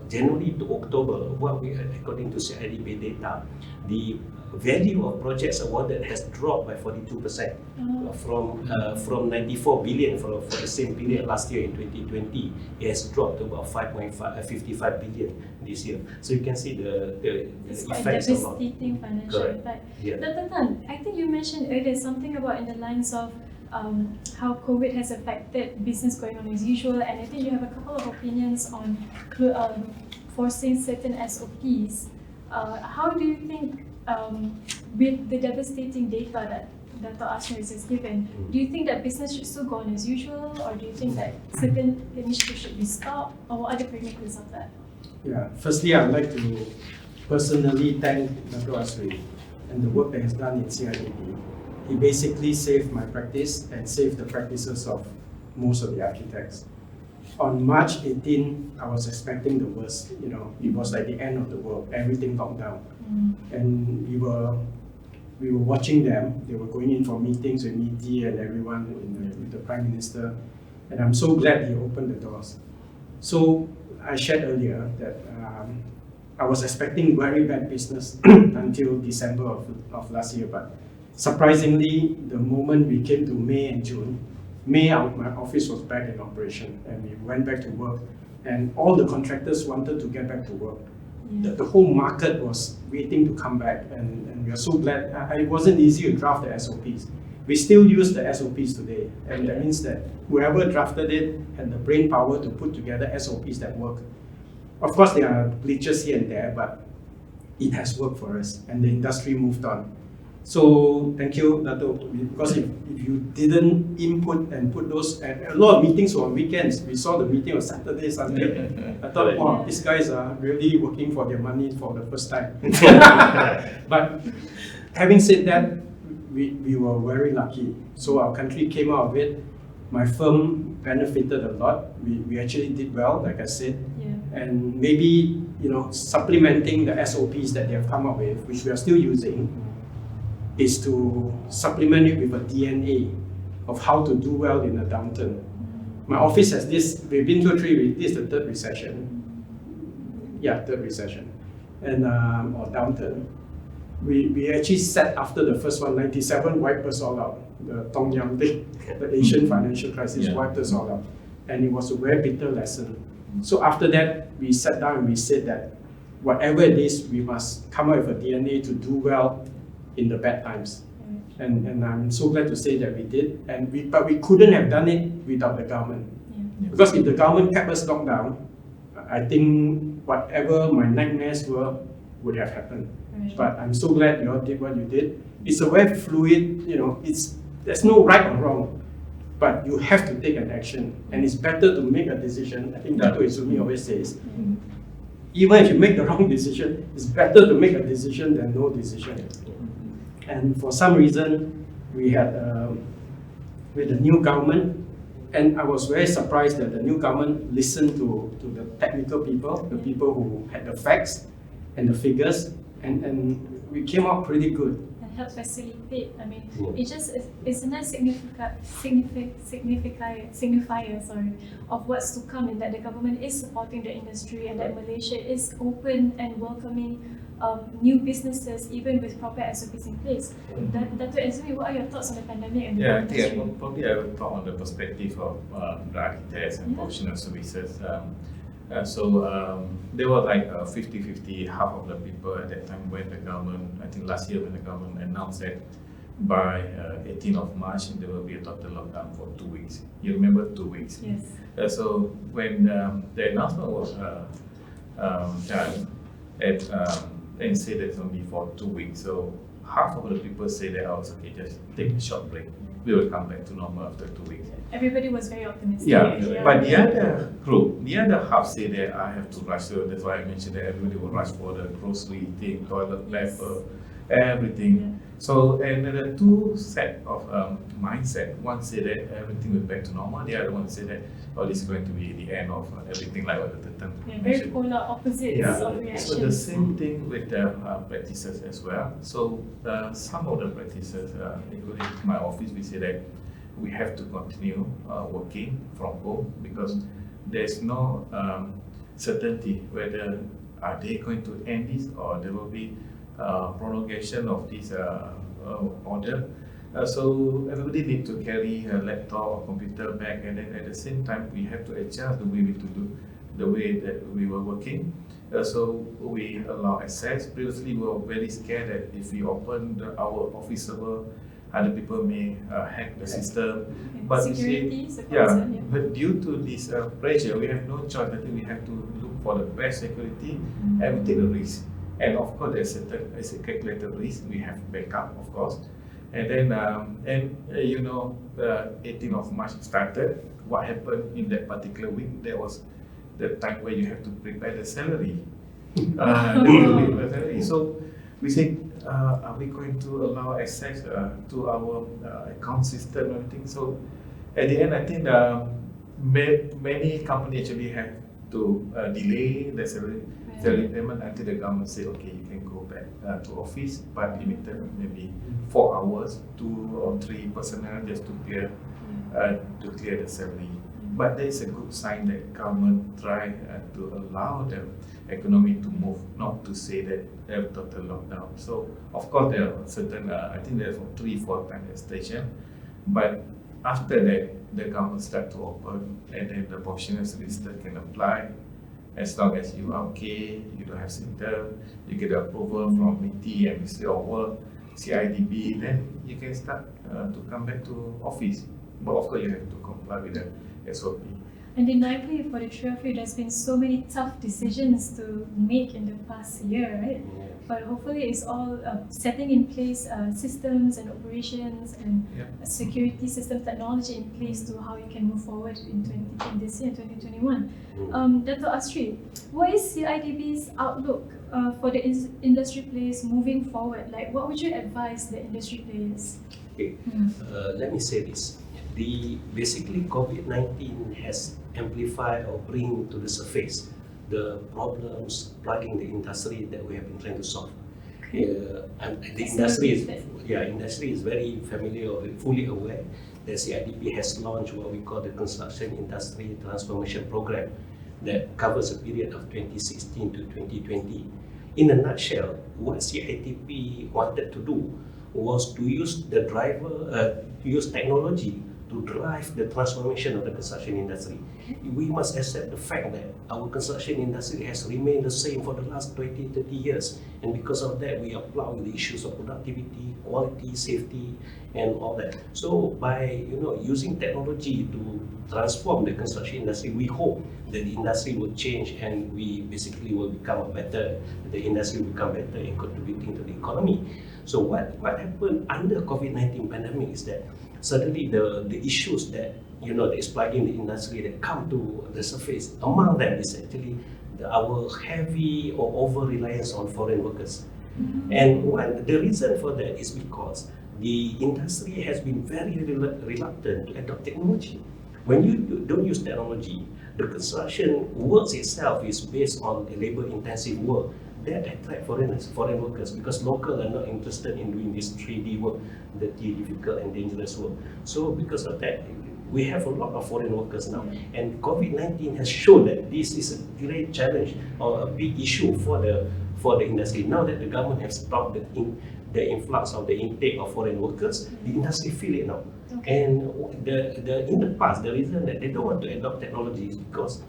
January to October, according to CIDB data, the value of projects awarded has dropped by 42%, from 94 billion for the same period last year in 2020. It has dropped to about 55 billion this year. So you can see the It's quite effects a lot. devastating financial Correct. impact. Yeah. Dr. Tan, I think you mentioned earlier something about in the lines of how COVID has affected business going on as usual, and I think you have a couple of opinions on forcing certain SOPs. How do you think, with the devastating data that Dr. Ashmaris has given, do you think that business should still go on as usual, or do you think that certain initiatives should be stopped, or what are the parameters of that? Yeah, firstly, I'd like to personally thank Dr. Asri and the work that he's done in CIDB. He basically saved my practice and saved the practices of most of the architects. On March 18, I was expecting the worst. It was like the end of the world, everything locked down. And we were watching them. They were going in for meetings with media and everyone, with the Prime Minister. And I'm so glad he opened the doors. So I shared earlier that I was expecting very bad business until December of last year, but surprisingly, the moment we came to May and June, my office was back in operation and we went back to work, and all the contractors wanted to get back to work. The whole market was waiting to come back, and we are so glad. It wasn't easy to draft the SOPs. We still use the SOPs today, and that means that whoever drafted it had the brain power to put together SOPs that work. Of course, there are glitches here and there, but it has worked for us, and the industry moved on. So thank you, Dato, because if you didn't input and put those, and a lot of meetings were on weekends. We saw the meeting on Saturday, Sunday. I thought, wow, these guys are really working for their money for the first time. But having said that, we were very lucky. So our country came out of it. My firm benefited a lot. We actually did well, like I said. And maybe, supplementing the SOPs that they have come up with, which we are still using, is to supplement it with a DNA of how to do well in a downturn. My office has this, we've been through this is the third recession. Yeah, third recession. And, or downturn. We actually said after the first one, 97 wiped us all out. The Tong Yam thing, the Asian financial crisis wiped us all out. And it was a very bitter lesson. So after that, we sat down and we said that whatever it is, we must come up with a DNA to do well in the bad times. And I'm so glad to say that we did. But we couldn't have done it without the government. Because if the government kept us locked down, I think whatever my nightmares were would have happened. But I'm so glad you all did what you did. It's a very fluid, there's no right or wrong, but you have to take an action. And it's better to make a decision. I think Dato' Izumi always says, even if you make the wrong decision, it's better to make a decision than no decision. And for some reason, we had with the new government, and I was very surprised that the new government listened to the technical people, the people who had the facts and the figures, and we came out pretty good. And help facilitate. I mean, it's a nice signifier of what's to come, and that the government is supporting the industry, and that Malaysia is open and welcoming new businesses, even with proper SOPs in place. Dr. Azmi, what are your thoughts on the pandemic and the Yeah, I industry? think probably I will talk on the perspective of the architects and professional services. There were like 50-50, half of the people at that time when the government, I think last year when the government announced that by 18th of March there will be a total lockdown for 2 weeks. You remember 2 weeks? Yes. So when the announcement was done, and said it's only for 2 weeks. So half of the people say that, oh, it's okay, just take a short break. We will come back to normal after 2 weeks. Everybody was very optimistic. But the other group, the other half say that I have to rush. So that's why I mentioned that everybody will rush for the grocery thing, toilet paper, everything. Yeah. So, and the two set of mindset, one say that everything will back to normal, the other one say that, oh, this is going to be the end of everything, like what the term Very mentioned. polar opposites of reactions. So the same thing with the practices as well. So some of the practices, including my office, we say that we have to continue working from home because there's no certainty whether are they going to end this or there will be prolongation of this order. So everybody need to carry a laptop or computer back, and then at the same time we have to adjust the way we to do the way that we were working. So we allow access. Previously we were very scared that if we open our office server, other people may hack the system. But security is a concern, but due to this pressure, we have no choice. I think we have to look for the best security and we take the risk. And of course, there's a calculated risk. We have backup, of course. And then, you know, the 18th of March started. What happened in that particular week? There was the time where you have to prepare the salary. So we say, are we going to allow access to our account system and everything? So at the end, I think many companies actually have to delay the salary payment until the government say, okay, you can go back to office, but limited maybe 4 hours, 2 or 3 personnel just to clear the salary. But there is a good sign that government try to allow the economy to move, not to say that they have total lockdown. So of course there are certain, I think there's 3-4 times extension, but after that the government start to open, and then the professional solicitor can apply. As long as you are okay, you don't have symptoms, you get approval from MITI and Ministry of Work, CIDB, then you can start to come back to office. But of course you have to comply with the SOP. And undeniably, for the three of you, there's been so many tough decisions to make in the past year, right? But hopefully it's all setting in place systems and operations and security system technology in place to how you can move forward in this year, 2021. Dr. Astri, what is CIDB's outlook for the industry players moving forward? Like, what would you advise the industry players? Okay, let me say this. Basically COVID-19 has amplified or bring to the surface the problems plaguing the industry that we have been trying to solve. And the industry is very familiar, fully aware that CIDB has launched what we call the Construction Industry Transformation Program that covers a period of 2016 to 2020. In a nutshell, what CIDB wanted to do was to use use technology to drive the transformation of the construction industry. We must accept the fact that our construction industry has remained the same for the last 20-30 years, and because of that we applaud the issues of productivity, quality, safety and all that. So by using technology to transform the construction industry, we hope that the industry will change and we basically will become the industry will become better in contributing to the economy. So what happened under COVID-19 pandemic is that suddenly the issues that that is plaguing the industry that come to the surface, among them is actually our heavy or over reliance on foreign workers. And the reason for that is because the industry has been very reluctant to adopt technology. When you don't use technology, the construction works itself is based on a labor-intensive work that attract foreign workers, because local are not interested in doing this 3D work, dirty, difficult and dangerous work. So because of that, we have a lot of foreign workers now, and COVID-19 has shown that this is a great challenge or a big issue for for the industry. Now that the government has stopped the influx of the intake of foreign workers, the industry feel it now. Okay. And in the past, the reason that they don't want to adopt technology is because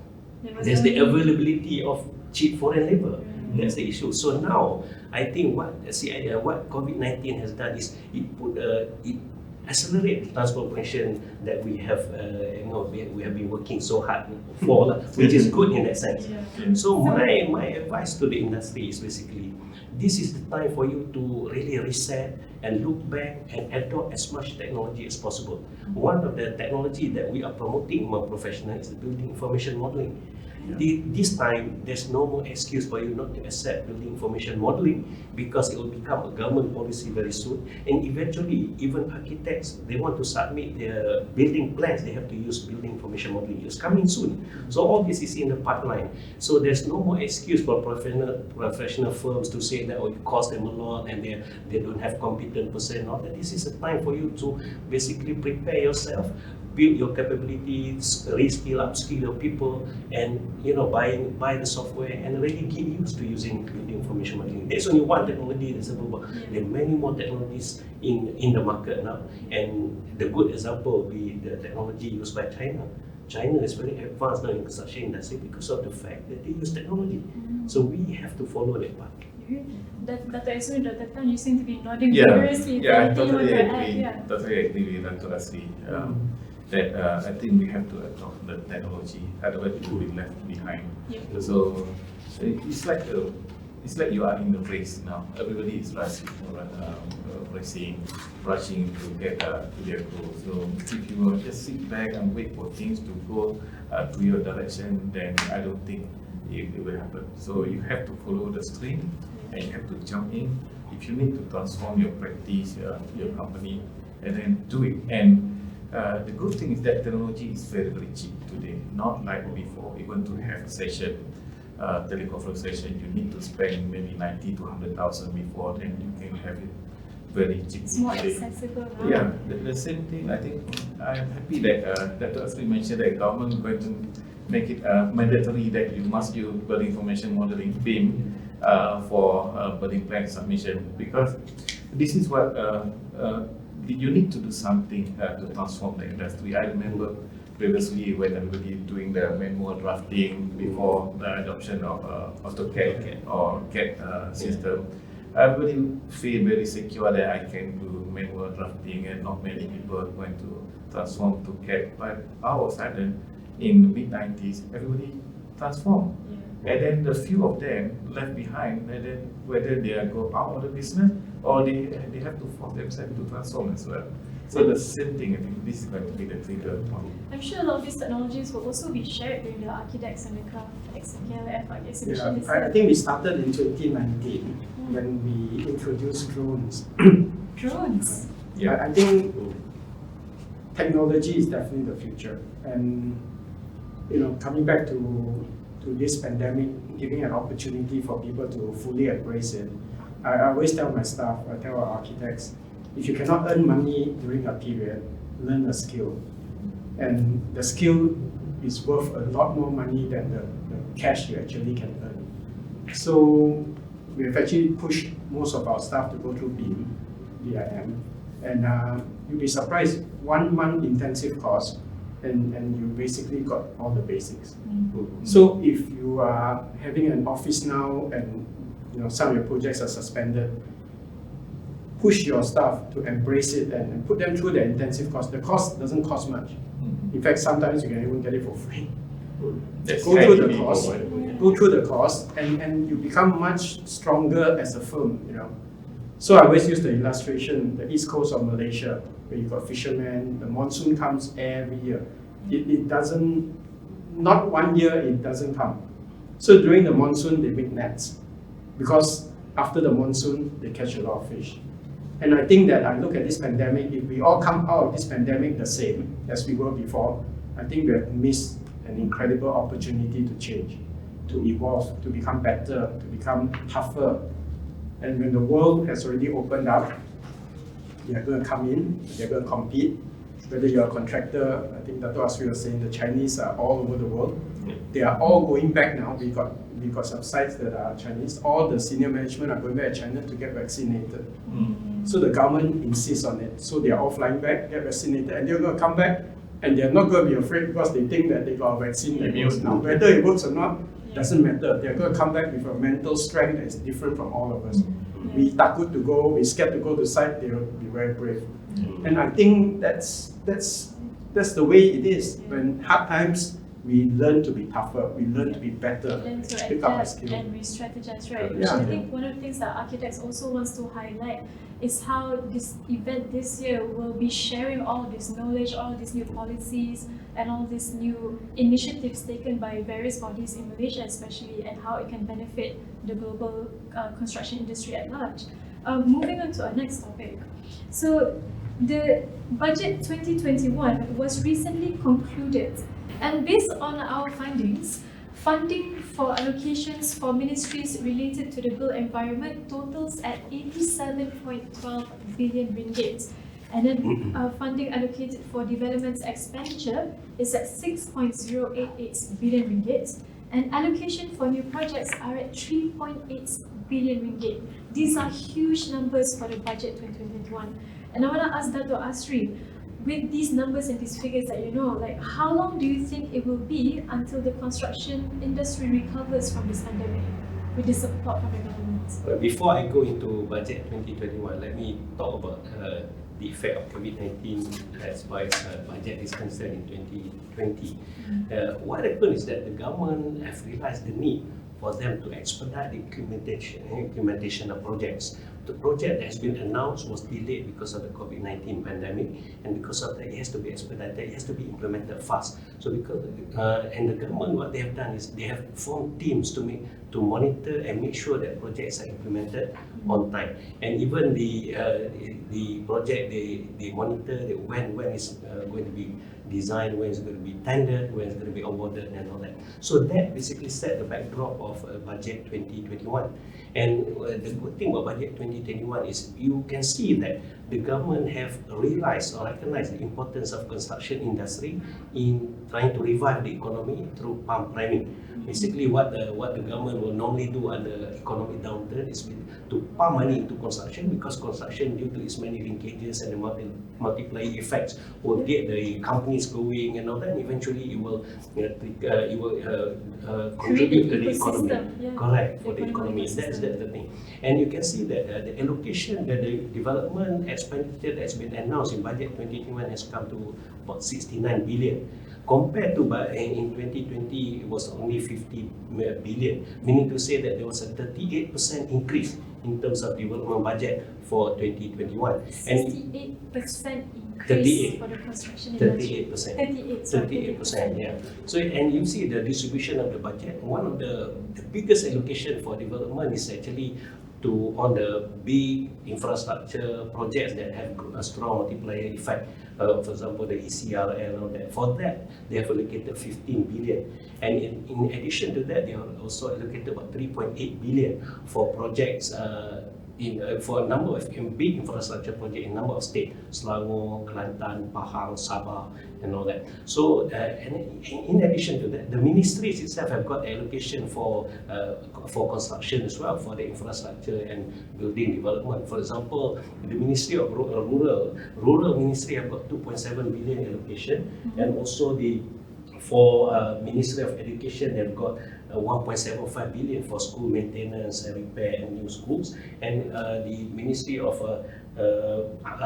there's the availability of cheap foreign labor. That's the issue. So now, I think what COVID-19 has done is it accelerate the transformation that we have, we have been working so hard for, which is good in that sense. Yeah. So my advice to the industry is basically, this is the time for you to really reset and look back and adopt as much technology as possible. One of the technology that we are promoting among professionals is the building information modeling. This time, there's no more excuse for you not to accept building information modeling, because it will become a government policy very soon. And eventually, even architects, they want to submit their building plans, they have to use building information modeling. It's coming soon. So all this is in the pipeline. So there's no more excuse for professional firms to say that it costs them a lot and they don't have competent person. All that. This is a time for you to basically prepare yourself, build your capabilities, reskill, upskill your people, and buy the software and really get used to using building information modeling. There's only one technology that's available. There are many more technologies in the market now. And the good example would be the technology used by China. China is very advanced now in construction industry because of the fact that they use technology. So we have to follow that path. Dr. Azrin, Dr. Tan, you seem to be nodding Yeah, vigorously. yeah, I Anything you totally want to add? agree. Yeah. Totally agree with Dr. Asri. That I think we have to adopt the technology, otherwise we will be left behind. Yeah. So it's like you are in the race now. Everybody is rushing to get to their goal. So if you will just sit back and wait for things to go to your direction, then I don't think it will happen. So you have to follow the stream and you have to jump in. If you need to transform your practice, your company, and then do it. And the good thing is that technology is very, very cheap today, not like before. Even to have a session, teleconference session, you need to spend maybe 90 to 100,000 before, then you can have it very cheap. It's more today. accessible now. Yeah, the same thing. I think I am happy that Dr. Asri mentioned that government is going to make it mandatory that you must use building information modeling BIM for building plan submission, because this is what you need to do something to transform the industry. I remember previously when everybody doing the manual drafting before the adoption of AutoCAD or CAD system, everybody feel very secure that I can do manual drafting and not many people are going to transform to CAD. But all of a sudden, in the mid-90s, everybody transformed. And then the few of them left behind, and then whether they go out of the business or they have to force themselves to transform as well. So the same thing, I think this is going to be the trigger point. I'm sure a lot of these technologies will also be shared during the ARCHIDEX and the Craft exhibition this I year. think we started in 2019 when we introduced drones. Drones. I think technology is definitely the future, and coming back to this pandemic, giving an opportunity for people to fully embrace it. I always tell my staff, I tell our architects, if you cannot earn money during a period, learn a skill. And the skill is worth a lot more money than the cash you actually can earn. So we've actually pushed most of our staff to go through BIM, and you'll be surprised, 1 month intensive course, and you basically got all the basics. So if you are having an office now and some of your projects are suspended, push your staff to embrace it and put them through the intensive course. The course doesn't cost much. In fact, sometimes you can even get it for free. Go through the course, and you become much stronger as a firm. So I always use the illustration, the east coast of Malaysia, where you got fishermen. The monsoon comes every year. It doesn't, not 1 year it doesn't come. So during the monsoon they make nets, because after the monsoon they catch a lot of fish. And I think that I look at this pandemic, if we all come out of this pandemic the same as we were before, I think we have missed an incredible opportunity to change, to evolve, to become better, to become tougher. And when the world has already opened up, they are going to come in, they're going to compete, whether you're a contractor, I think Dato' Asri was saying the Chinese are all over the world. They are all going back now. We got some sites that are Chinese. All the senior management are going back to China to get vaccinated. So the government insists on it. So they are all flying back, get vaccinated, and they're going to come back, and they're not going to be afraid because they think that they got a vaccine that works now. Whether it works or not, doesn't matter. They're going to come back with a mental strength that is different from all of us. We takut to go, we scared to go to site, they'll be very brave. And I think that's the way it is. When hard times, we learn to be tougher, we learn to be better, Learn to pick up our adapt skill. and re-strategize, right? Yeah. I think one of the things that ARCHIDEX also wants to highlight is how this event this year will be sharing all this knowledge, all these new policies, and all these new initiatives taken by various bodies in Malaysia especially, and how it can benefit the global construction industry at large. Moving on to our next topic. So the budget 2021 was recently concluded, and based on our findings, funding for allocations for ministries related to the built environment totals at 87.12 billion ringgit. And then funding allocated for development expenditure is at 6.088 billion ringgit. And allocation for new projects are at 3.8 billion ringgit. These are huge numbers for the budget 2021. And I want to ask Dato' Asri, with these numbers and these figures that you know, like how long do you think it will be until the construction industry recovers from this pandemic with the support from the government? Before I go into budget 2021, let me talk about the effect of COVID-19 as far as budget is concerned in 2020. What happened is that the government have realized the need for them to expedite the implementation of projects. The project that has been announced was delayed because of the COVID-19 pandemic, and because of that, it has to be expedited, it has to be implemented fast. So because and the government, what they have done is they have formed teams to monitor and make sure that projects are implemented on time. And even the project they monitor when it's going to be designed, when it's going to be tendered, when it's going to be awarded, and all that. So that basically set the backdrop of budget 2021. And the good thing about budget 2021 is you can see that the government have realized or recognized the importance of construction industry in trying to revive the economy through pump priming. Basically, what the government will normally do under economic downturn is to pump money into construction, because construction, due to its many linkages and the multiplying effects, will get the companies going and all that. And eventually, it will contribute to the economy. Yeah. Correct, for the economy. That's the thing. And you can see that the allocation, the development expenditure that's been announced in budget 2021 has come to about 69 billion. Compared to in 2020, it was only 50 billion, meaning to say that there was a 38% increase in terms of development budget for 2021. 68% increase for the construction industry. 38%, yeah. So, and you see the distribution of the budget. One of the biggest allocation for development is actually on the big infrastructure projects that have a strong multiplier effect. For example, the ECRL and all that. For that, they have allocated 15 billion. And in addition to that, they have also allocated about 3.8 billion for projects for a number of big infrastructure projects in a number of states, Selangor, Kelantan, Pahang, Sabah, and all that. So, and in addition to that, the ministries itself have got allocation for construction as well, for the infrastructure and building development. For example, the Ministry of Rural Ministry have got 2.7 billion allocation, and also for Ministry of Education, they've got 1.75 billion for school maintenance and repair and new schools, and the Ministry of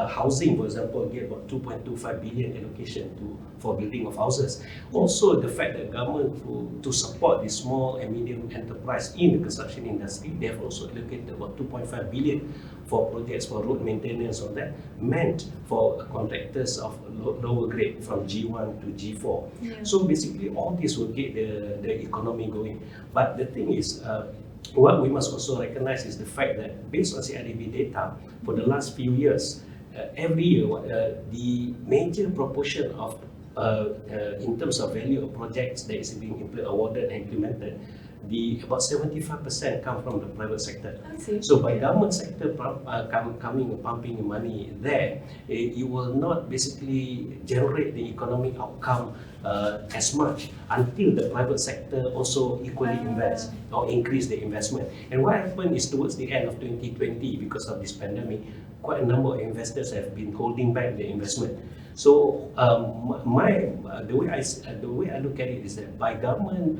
Housing, for example, get about 2.25 billion allocation for building of houses. Also, the fact that government to support the small and medium enterprise in the construction industry, they have also allocated about 2.5 billion for projects for road maintenance on that, meant for contractors of lower grade from G1 to G4. Yeah. So basically, all this will get the economy going. But the thing is, what we must also recognize is the fact that based on CIDB data, for the last few years, every year, the major proportion of in terms of value of projects that is being awarded and implemented, about 75% come from the private sector. I see. So by government sector coming and pumping money there, it will not basically generate the economic outcome as much until the private sector also equally invest or increase the investment. And what happened is towards the end of 2020, because of this pandemic, quite a number of investors have been holding back their investment. So the way I look at it is that by government,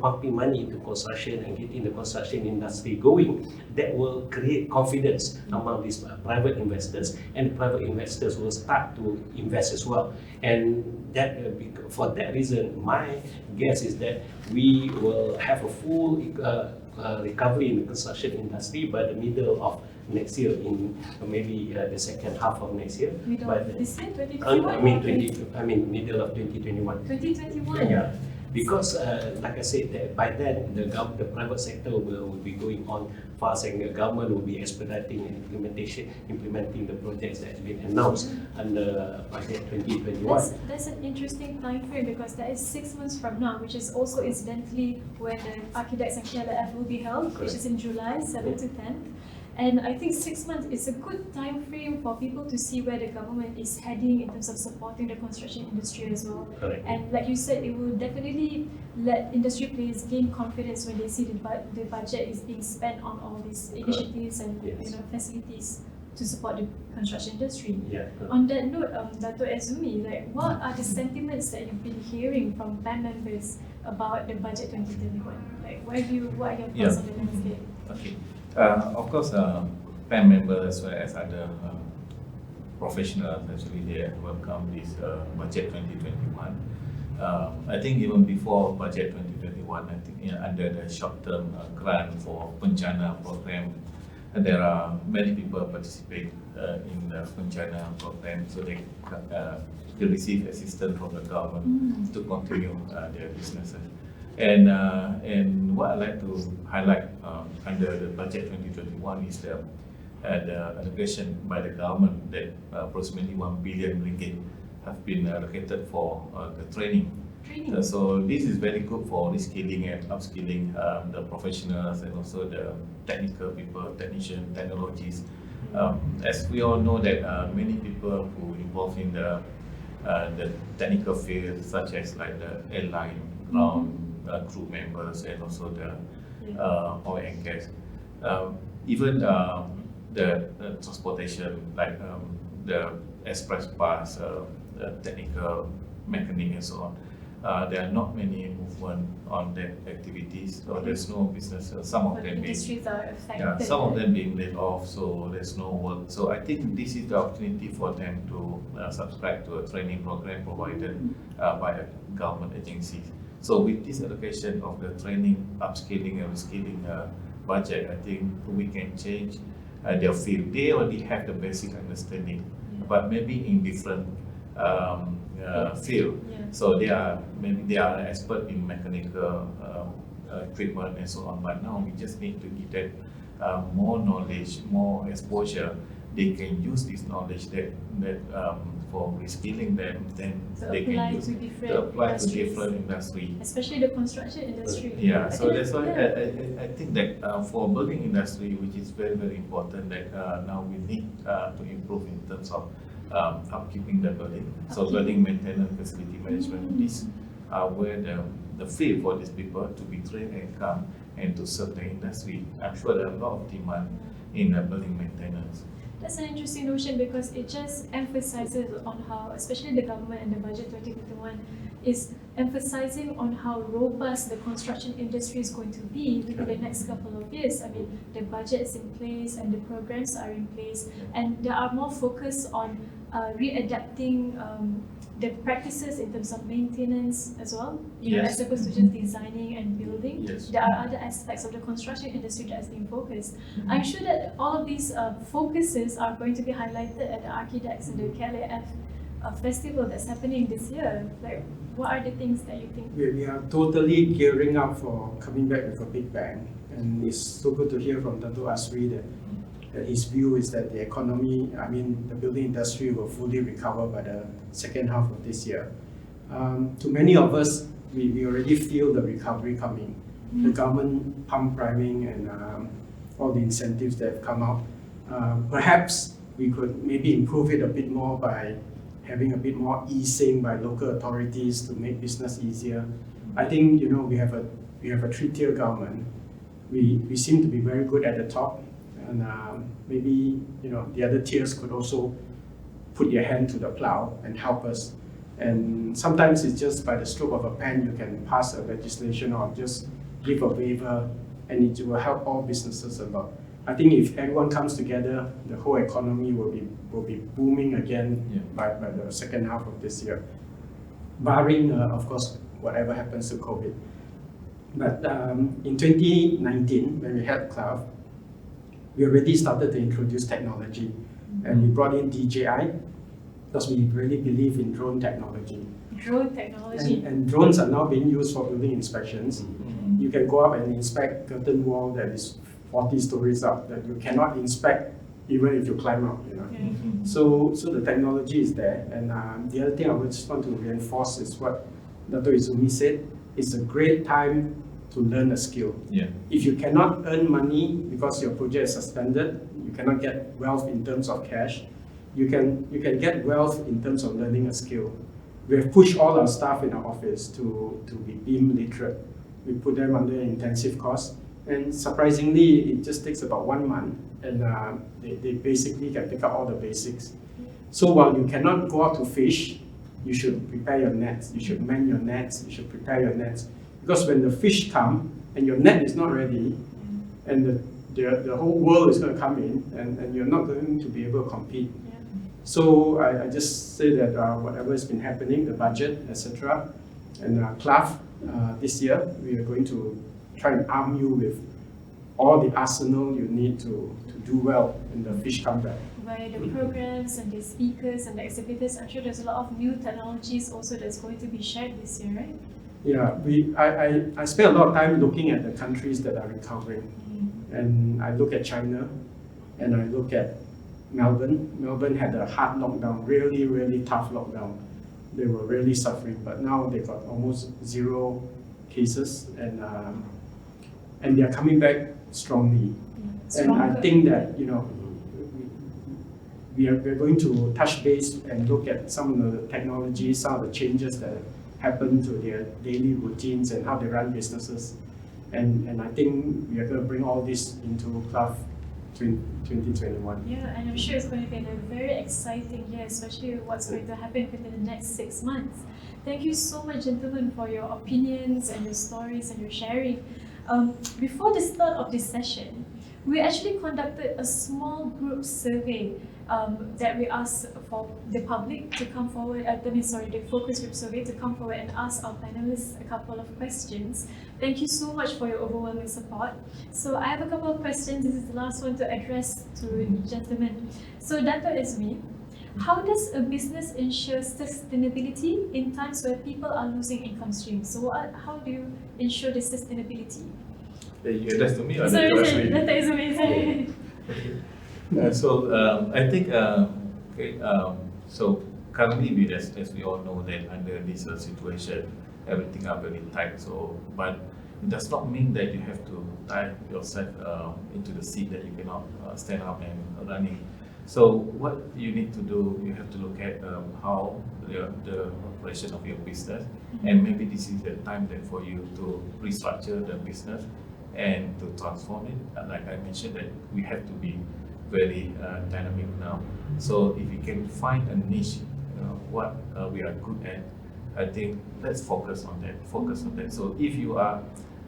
pumping money into construction and getting the construction industry going, that will create confidence among these private investors, and the private investors will start to invest as well. And that for that reason, my guess is that we will have a full recovery in the construction industry by the middle of next year, in maybe the second half of next year. Middle But of this year, 2021? I mean middle of 2021. 2021? Yeah, because like I said, that by then the private sector will be going on fast, and the government will be expediting implementing the projects that have been announced under budget 2021. That's an interesting time frame, because that is 6 months from now, which is also incidentally when the ARCHIDEX and KLF will be held, which is in July 7th to 10th. And I think 6 months is a good time frame for people to see where the government is heading in terms of supporting the construction industry as well. Correct. And like you said, it will definitely let industry players gain confidence when they see the budget is being spent on all these initiatives and Yes. facilities to support the construction industry. Yeah. On that note, Dato' Azumi, what are the sentiments that you've been hearing from PAM members about the budget 2021? What are your thoughts on the landscape? Okay. Of course, PAM members as well as other professionals, actually, they welcome this budget 2021. I think even before budget 2021, I think under the short-term grant for Pencana program, there are many people participate in the Pencana program, so they receive assistance from the government to continue their businesses. And what I'd like to highlight under the budget 2021 is the allocation by the government that approximately 1 billion ringgit have been allocated for the training. So this is very good for reskilling and upskilling the professionals and also the technical people, technicians, technologies. As we all know that many people who involved in the technical field, such as like the airline, ground crew members, and also the oil and gas, even the transportation, like the express bus, technical mechanic and so on. There are not many movement on that activities, so there's no business. Some of them industries are affected. some of them being laid off, so there's no work. So I think this is the opportunity for them to subscribe to a training program provided by a government agency. So with this allocation of the training, upskilling and reskilling budget, I think we can change their field. They already have the basic understanding, but maybe in different field. So they are an expert in mechanical equipment and so on. But now we just need to give them more knowledge, more exposure. They can use this knowledge that for reskilling them, then they can use to apply to different industry. Especially the construction industry. Yeah, so that's why I think that for building industry, which is very, very important, that now we need to improve in terms of upkeeping the building. So building maintenance, facility management, these are where the field for these people to be trained and come and to serve the industry. I'm sure there are a lot of demand in building maintenance. That's an interesting notion, because it just emphasizes on how, especially the government and the budget 2021 is emphasizing on how robust the construction industry is going to be within the next couple of years. I mean, the budget is in place and the programs are in place, and there are more focus on readapting the practices in terms of maintenance as well, as opposed to just designing and building. There are other aspects of the construction industry that is being focused. I'm sure that all of these focuses are going to be highlighted at the ARCHIDEX and the KLF festival that's happening this year. Like, what are the things that you think? We are totally gearing up for coming back with a big bang, and it's so good to hear from Dato' Asri that his view is that the economy, the building industry will fully recover by the second half of this year. To many of us, we already feel the recovery coming. the government pump priming and all the incentives that have come out. Perhaps we could maybe improve it a bit more by having a bit more easing by local authorities to make business easier. I think we have a three-tier government. We seem to be very good at the top, and maybe the other tiers could also put your hand to the plow and help us. And sometimes it's just by the stroke of a pen you can pass a legislation or just give a waiver, and it will help all businesses a lot. I think if everyone comes together, the whole economy will be booming again by the second half of this year, barring of course whatever happens to COVID. But in 2019, when we had CLAV, we already started to introduce technology, and we brought in DJI because we really believe in drone technology. Drone technology. And drones are now being used for building inspections. You can go up and inspect curtain wall that is 40 stories up that you cannot inspect even if you climb up. So the technology is there. And the other thing I would just want to reinforce is what Dr. Izumi said. It's a great time to learn a skill. If you cannot earn money because your project is suspended, you cannot get wealth in terms of cash. You can get wealth in terms of learning a skill. We have pushed all our staff in our office to be BIM literate. We put them under intensive course, and surprisingly, it just takes about 1 month, and they basically can pick up all the basics. So while you cannot go out to fish, you should prepare your nets. You should man your nets. You should prepare your nets, because when the fish come and your net is not ready, and the whole world is going to come in, and you're not going to be able to compete. So I just say that whatever has been happening, the budget, etc., and CLAV this year, we are going to try and arm you with all the arsenal you need to do well in the fish comeback. Via the programs and the speakers and the exhibitors, I'm sure there's a lot of new technologies also that's going to be shared this year, right? Yeah, I spent a lot of time looking at the countries that are recovering. And I look at China, and I look at Melbourne. Melbourne had a hard lockdown, really, really tough lockdown. They were really suffering, but now they got almost 0 cases, and they are coming back strongly. And I think that we're going to touch base and look at some of the technologies, some of the changes that happen to their daily routines and how they run businesses. And I think we are going to bring all this into CLAV 2021. Yeah, and I'm sure it's going to be a very exciting year, especially what's going to happen within the next 6 months. Thank you so much, gentlemen, for your opinions and your stories and your sharing. Before the start of this session, we actually conducted a small group survey that we asked for the public to come forward, the focus group survey to come forward and ask our panelists a couple of questions. Thank you so much for your overwhelming support. So I have a couple of questions. This is the last one to address to gentlemen. So Dr. Izumi, how does a business ensure sustainability in times where people are losing income streams? So how do you ensure the sustainability? You address to me or Sorry, Dr. Dr. Izumi. I think, so currently, as we all know, that under this situation, everything are very tight. So, but it does not mean that you have to tie yourself into the seat that you cannot stand up and running. So, what you need to do, you have to look at how the operation of your business, and maybe this is the time that for you to restructure the business and to transform it. Like I mentioned, that we have to be very dynamic now. So if you can find a niche, what we are good at, I think let's focus on that. So if you are,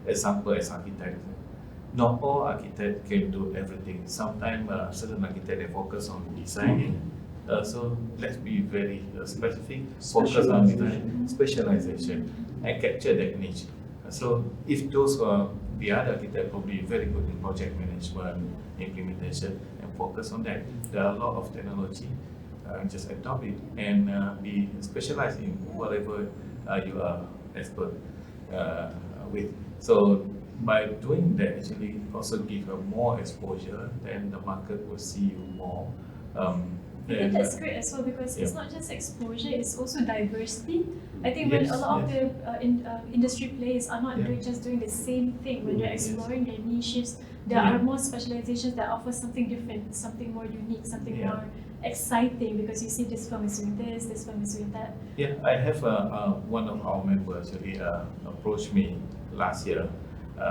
example as architect, not all architects can do everything. Sometimes certain architects they focus on designing. So let's be very specific, focus on design, specialization, and capture that niche. So if those the other architect probably very good in project management, implementation, and focus on that. There are a lot of technology. Just adopt it and be specialized in whatever you are expert with. So by doing that, actually also give a more exposure, then the market will see you more. I think that's great as well because it's not just exposure, it's also diversity. I think when a lot of the industry players are not just doing the same thing, when they're exploring their niches, there are more specializations that offer something different, something more unique, something more exciting because you see this firm is doing this firm is doing that. Yeah, I have one of our members actually approached me last year.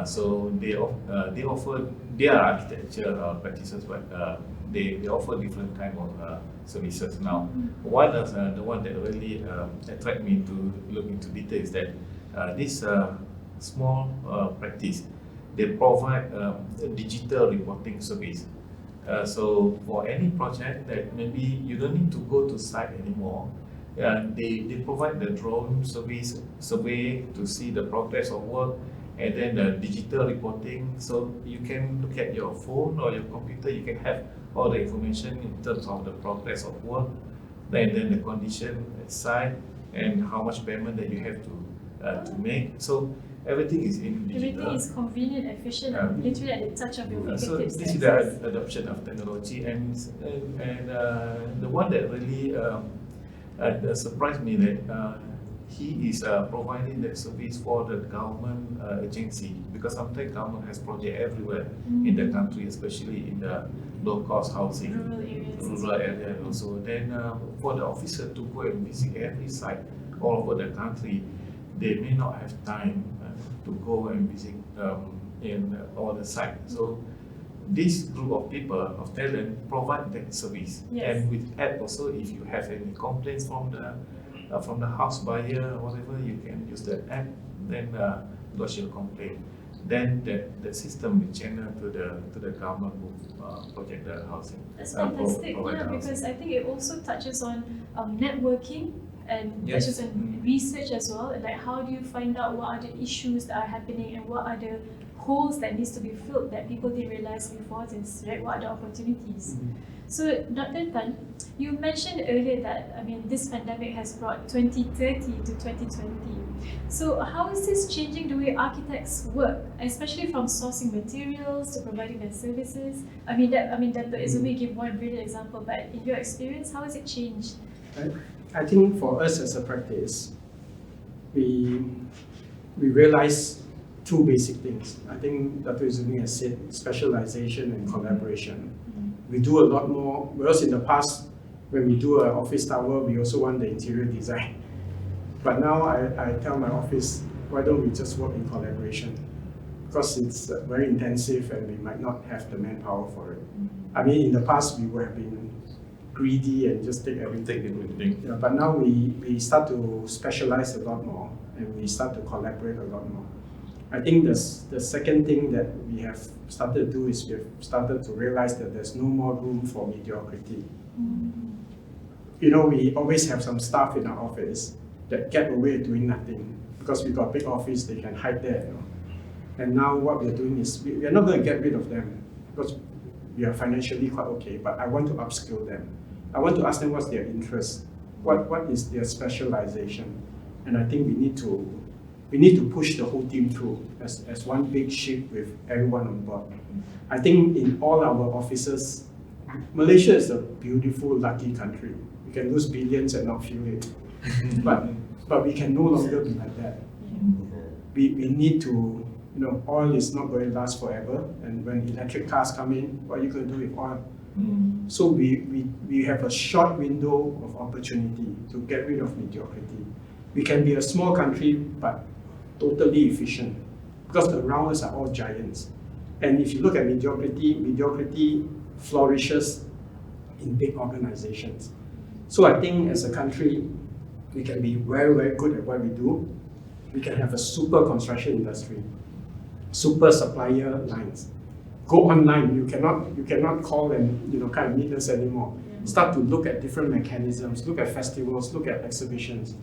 So they offer, they are architecture practitioners, but they offer different kind of services now. One is the one that really attract me to look into detail is that this small practice, they provide a digital reporting service. So for any project that maybe you don't need to go to site anymore, they provide the drone service survey to see the progress of work, and then the digital reporting. So you can look at your phone or your computer, you can have all the information in terms of the progress of work, and then the condition at site, and how much payment that you have to make. So everything is in digital. Everything is convenient, efficient, literally at the touch of your fingertips. So this is the adoption of technology, and the one that really surprised me that he is providing that service for the government agency, because sometimes government has project everywhere in the country, especially in the low-cost housing, rural area also. Then for the officer to go and visit every site all over the country, they may not have time to go and visit in all the sites. So this group of people, of talent, provide that service. And with app also, if you have any complaints from the house buyer or whatever, you can use the app, then lodge your complaint. Then the system will channel to the government who project the housing. That's fantastic, because I think it also touches on networking and touches on research as well. Like, how do you find out what are the issues that are happening and what are the holes that needs to be filled that people didn't realize before this, right? What are the opportunities? So, Dr. Tan, you mentioned earlier that, this pandemic has brought 2030 to 2020. So, how is this changing the way architects work, especially from sourcing materials to providing their services? Dr. Izumi gave one brilliant example, but in your experience, how has it changed? I think for us as a practice, we realize two basic things. I think Dr. Izumi has said specialization and collaboration. We do a lot more, whereas in the past, when we do an office tower, we also want the interior design. But now I tell my office, why don't we just work in collaboration? Because it's very intensive and we might not have the manpower for it. In the past, we would have been greedy and just take everything. Yeah, but now we start to specialize a lot more and we start to collaborate a lot more. I think the second thing that we have started to do is we have started to realize that there's no more room for mediocrity. We always have some staff in our office that get away doing nothing because we got a big office, they can hide there. And now what we're doing is we are not going to get rid of them because we are financially quite okay, but I want to upskill them. I want to ask them what's their interest, what is their specialization, and I think we need to push the whole team through as one big ship with everyone on board. I think in all our offices, Malaysia is a beautiful, lucky country. We can lose billions and not feel it, but we can no longer be like that. We need to. Oil is not going to last forever, and when electric cars come in, what are you going to do with oil? So we have a short window of opportunity to get rid of mediocrity. We can be a small country, but totally efficient, because around us are all giants. And if you look at mediocrity flourishes in big organizations. So I think as a country, we can be very, very good at what we do. We can have a super construction industry, super supplier lines. Go online, you cannot call and kind of meet us anymore. Start to look at different mechanisms, look at festivals, look at exhibitions.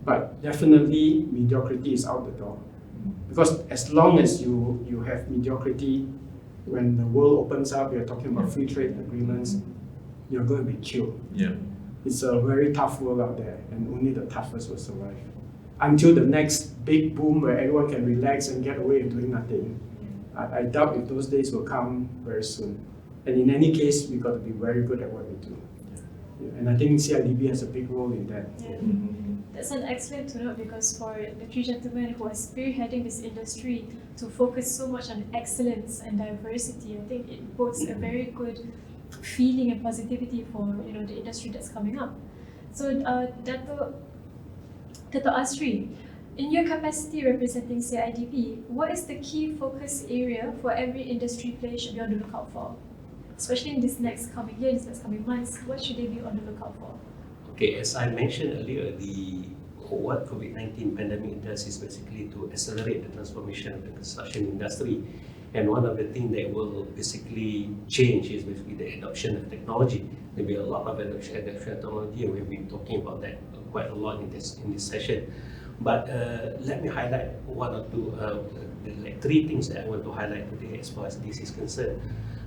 But definitely mediocrity is out the door. Because as long as you have mediocrity, when the world opens up, you're talking about free trade agreements, you're going to be killed. It's a very tough world out there, and only the toughest will survive. Until the next big boom where everyone can relax and get away with doing nothing. I doubt if those days will come very soon. And in any case, we've got to be very good at what we do. And I think CIDB has a big role in that. Yeah. Mhm. That's an excellent to note because for the three gentlemen who are spearheading this industry to focus so much on excellence and diversity, I think it bodes a very good feeling and positivity for the industry that's coming up. So, Dato Asri, in your capacity representing CIDP, what is the key focus area for every industry player should be on the lookout for? Especially in this next coming year, this next coming months, what should they be on the lookout for? Okay, as I mentioned earlier, what COVID-19 pandemic does is basically to accelerate the transformation of the construction industry. And one of the things that will basically change is basically the adoption of technology. There'll be a lot of adoption of technology, and we've been talking about that quite a lot in this session. But let me highlight one or two, three things that I want to highlight today as far as this is concerned.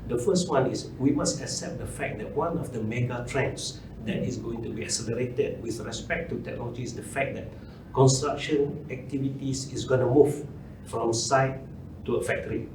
The first one is we must accept the fact that one of the mega trends that is going to be accelerated with respect to technology is the fact that construction activities is going to move from site to a factory.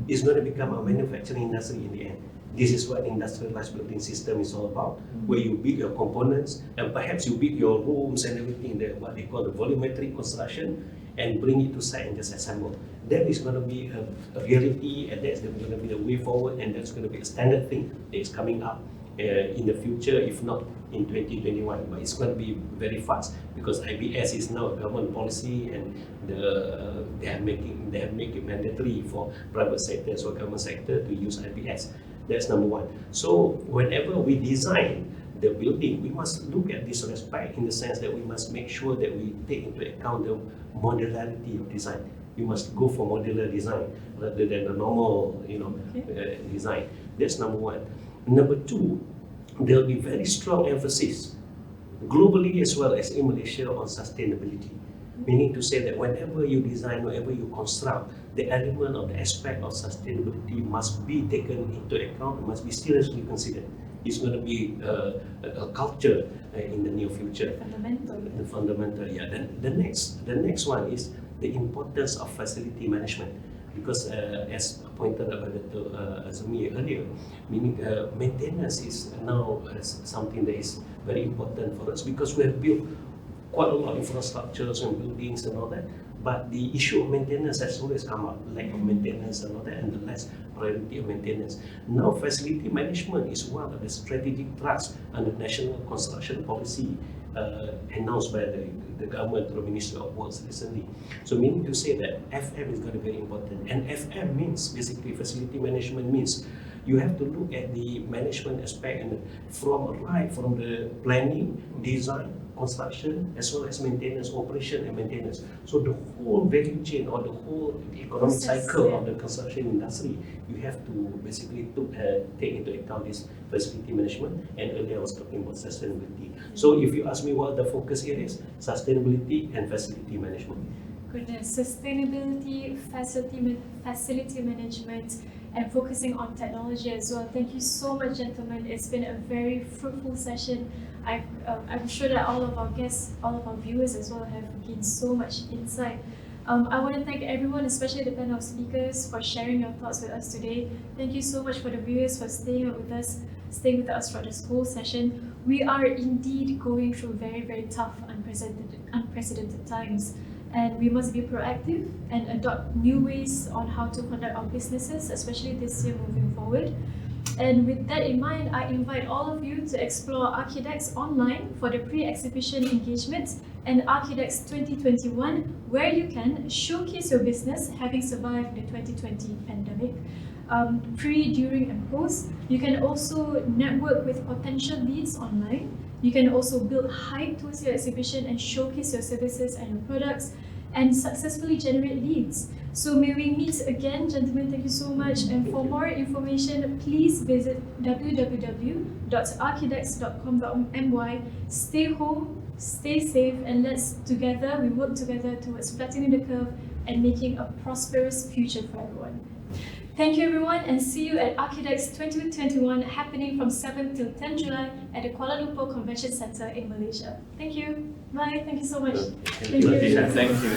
It's going to become a manufacturing industry in the end. This is what industrialized building system is all about, where you build your components and perhaps you build your rooms and everything, what they call the volumetric construction, and bring it to site and just assemble. That is going to be a reality, and that's going to be the way forward, and that's going to be a standard thing that is coming up in the future, if not in 2021. But it's going to be very fast because IBS is now a government policy, and they have made it mandatory for private sectors or government sector to use IBS. That's number one. So whenever we design the building, we must look at this respect in the sense that we must make sure that we take into account the modularity of design. We must go for modular design rather than a normal, design. That's number one. Number two, there will be very strong emphasis globally as well as in Malaysia on sustainability. Meaning to say that whenever you design, whenever you construct, the element or the aspect of sustainability must be taken into account, must be seriously considered. It's going to be a culture in the near future. Fundamental. The fundamental, yeah. Then the next one is the importance of facility management, because as pointed out by Dr. Azmi earlier, meaning maintenance is now something that is very important for us because we have built quite a lot of infrastructures and buildings and all that. But the issue of maintenance has always come up, lack of maintenance and all that, and the less priority of maintenance. Now, facility management is one of the strategic thrusts under National Construction Policy announced by the government through Ministry of Works recently. So meaning to say that FM is going to be very important. And FM means, basically facility management means, you have to look at the management aspect and from the planning, design, construction, as well as maintenance, operation and maintenance. So the whole value chain or the whole economic cycle of the construction industry, you have to basically take into account this facility management. And earlier I was talking about sustainability. So if you ask me what are the focus areas, sustainability and facility management. Goodness, sustainability, facility management, and focusing on technology as well. Thank you so much, gentlemen. It's been a very fruitful session. I'm sure that all of our guests, all of our viewers as well have gained so much insight. I want to thank everyone, especially the panel of speakers, for sharing your thoughts with us today. Thank you so much for the viewers for staying with us throughout this whole session. We are indeed going through very, very tough, unprecedented times. And we must be proactive and adopt new ways on how to conduct our businesses, especially this year moving forward. And with that in mind, I invite all of you to explore ARCHIDEX online for the pre-exhibition engagement and ARCHIDEX 2021, where you can showcase your business having survived the 2020 pandemic. Pre, during, and post. You can also network with potential leads online. You can also build hype towards your exhibition and showcase your services and your products and successfully generate leads. So may we meet again, gentlemen. Thank you so much. And for more information, please visit www.archidex.com.my. Stay home, stay safe, and we work together towards flattening the curve and making a prosperous future for everyone. Thank you everyone, and see you at ARCHIDEX 2021 happening from 7 till 10 July at the Kuala Lumpur Convention Centre in Malaysia. Thank you. Bye. Thank you so much. Thank you. Thank you.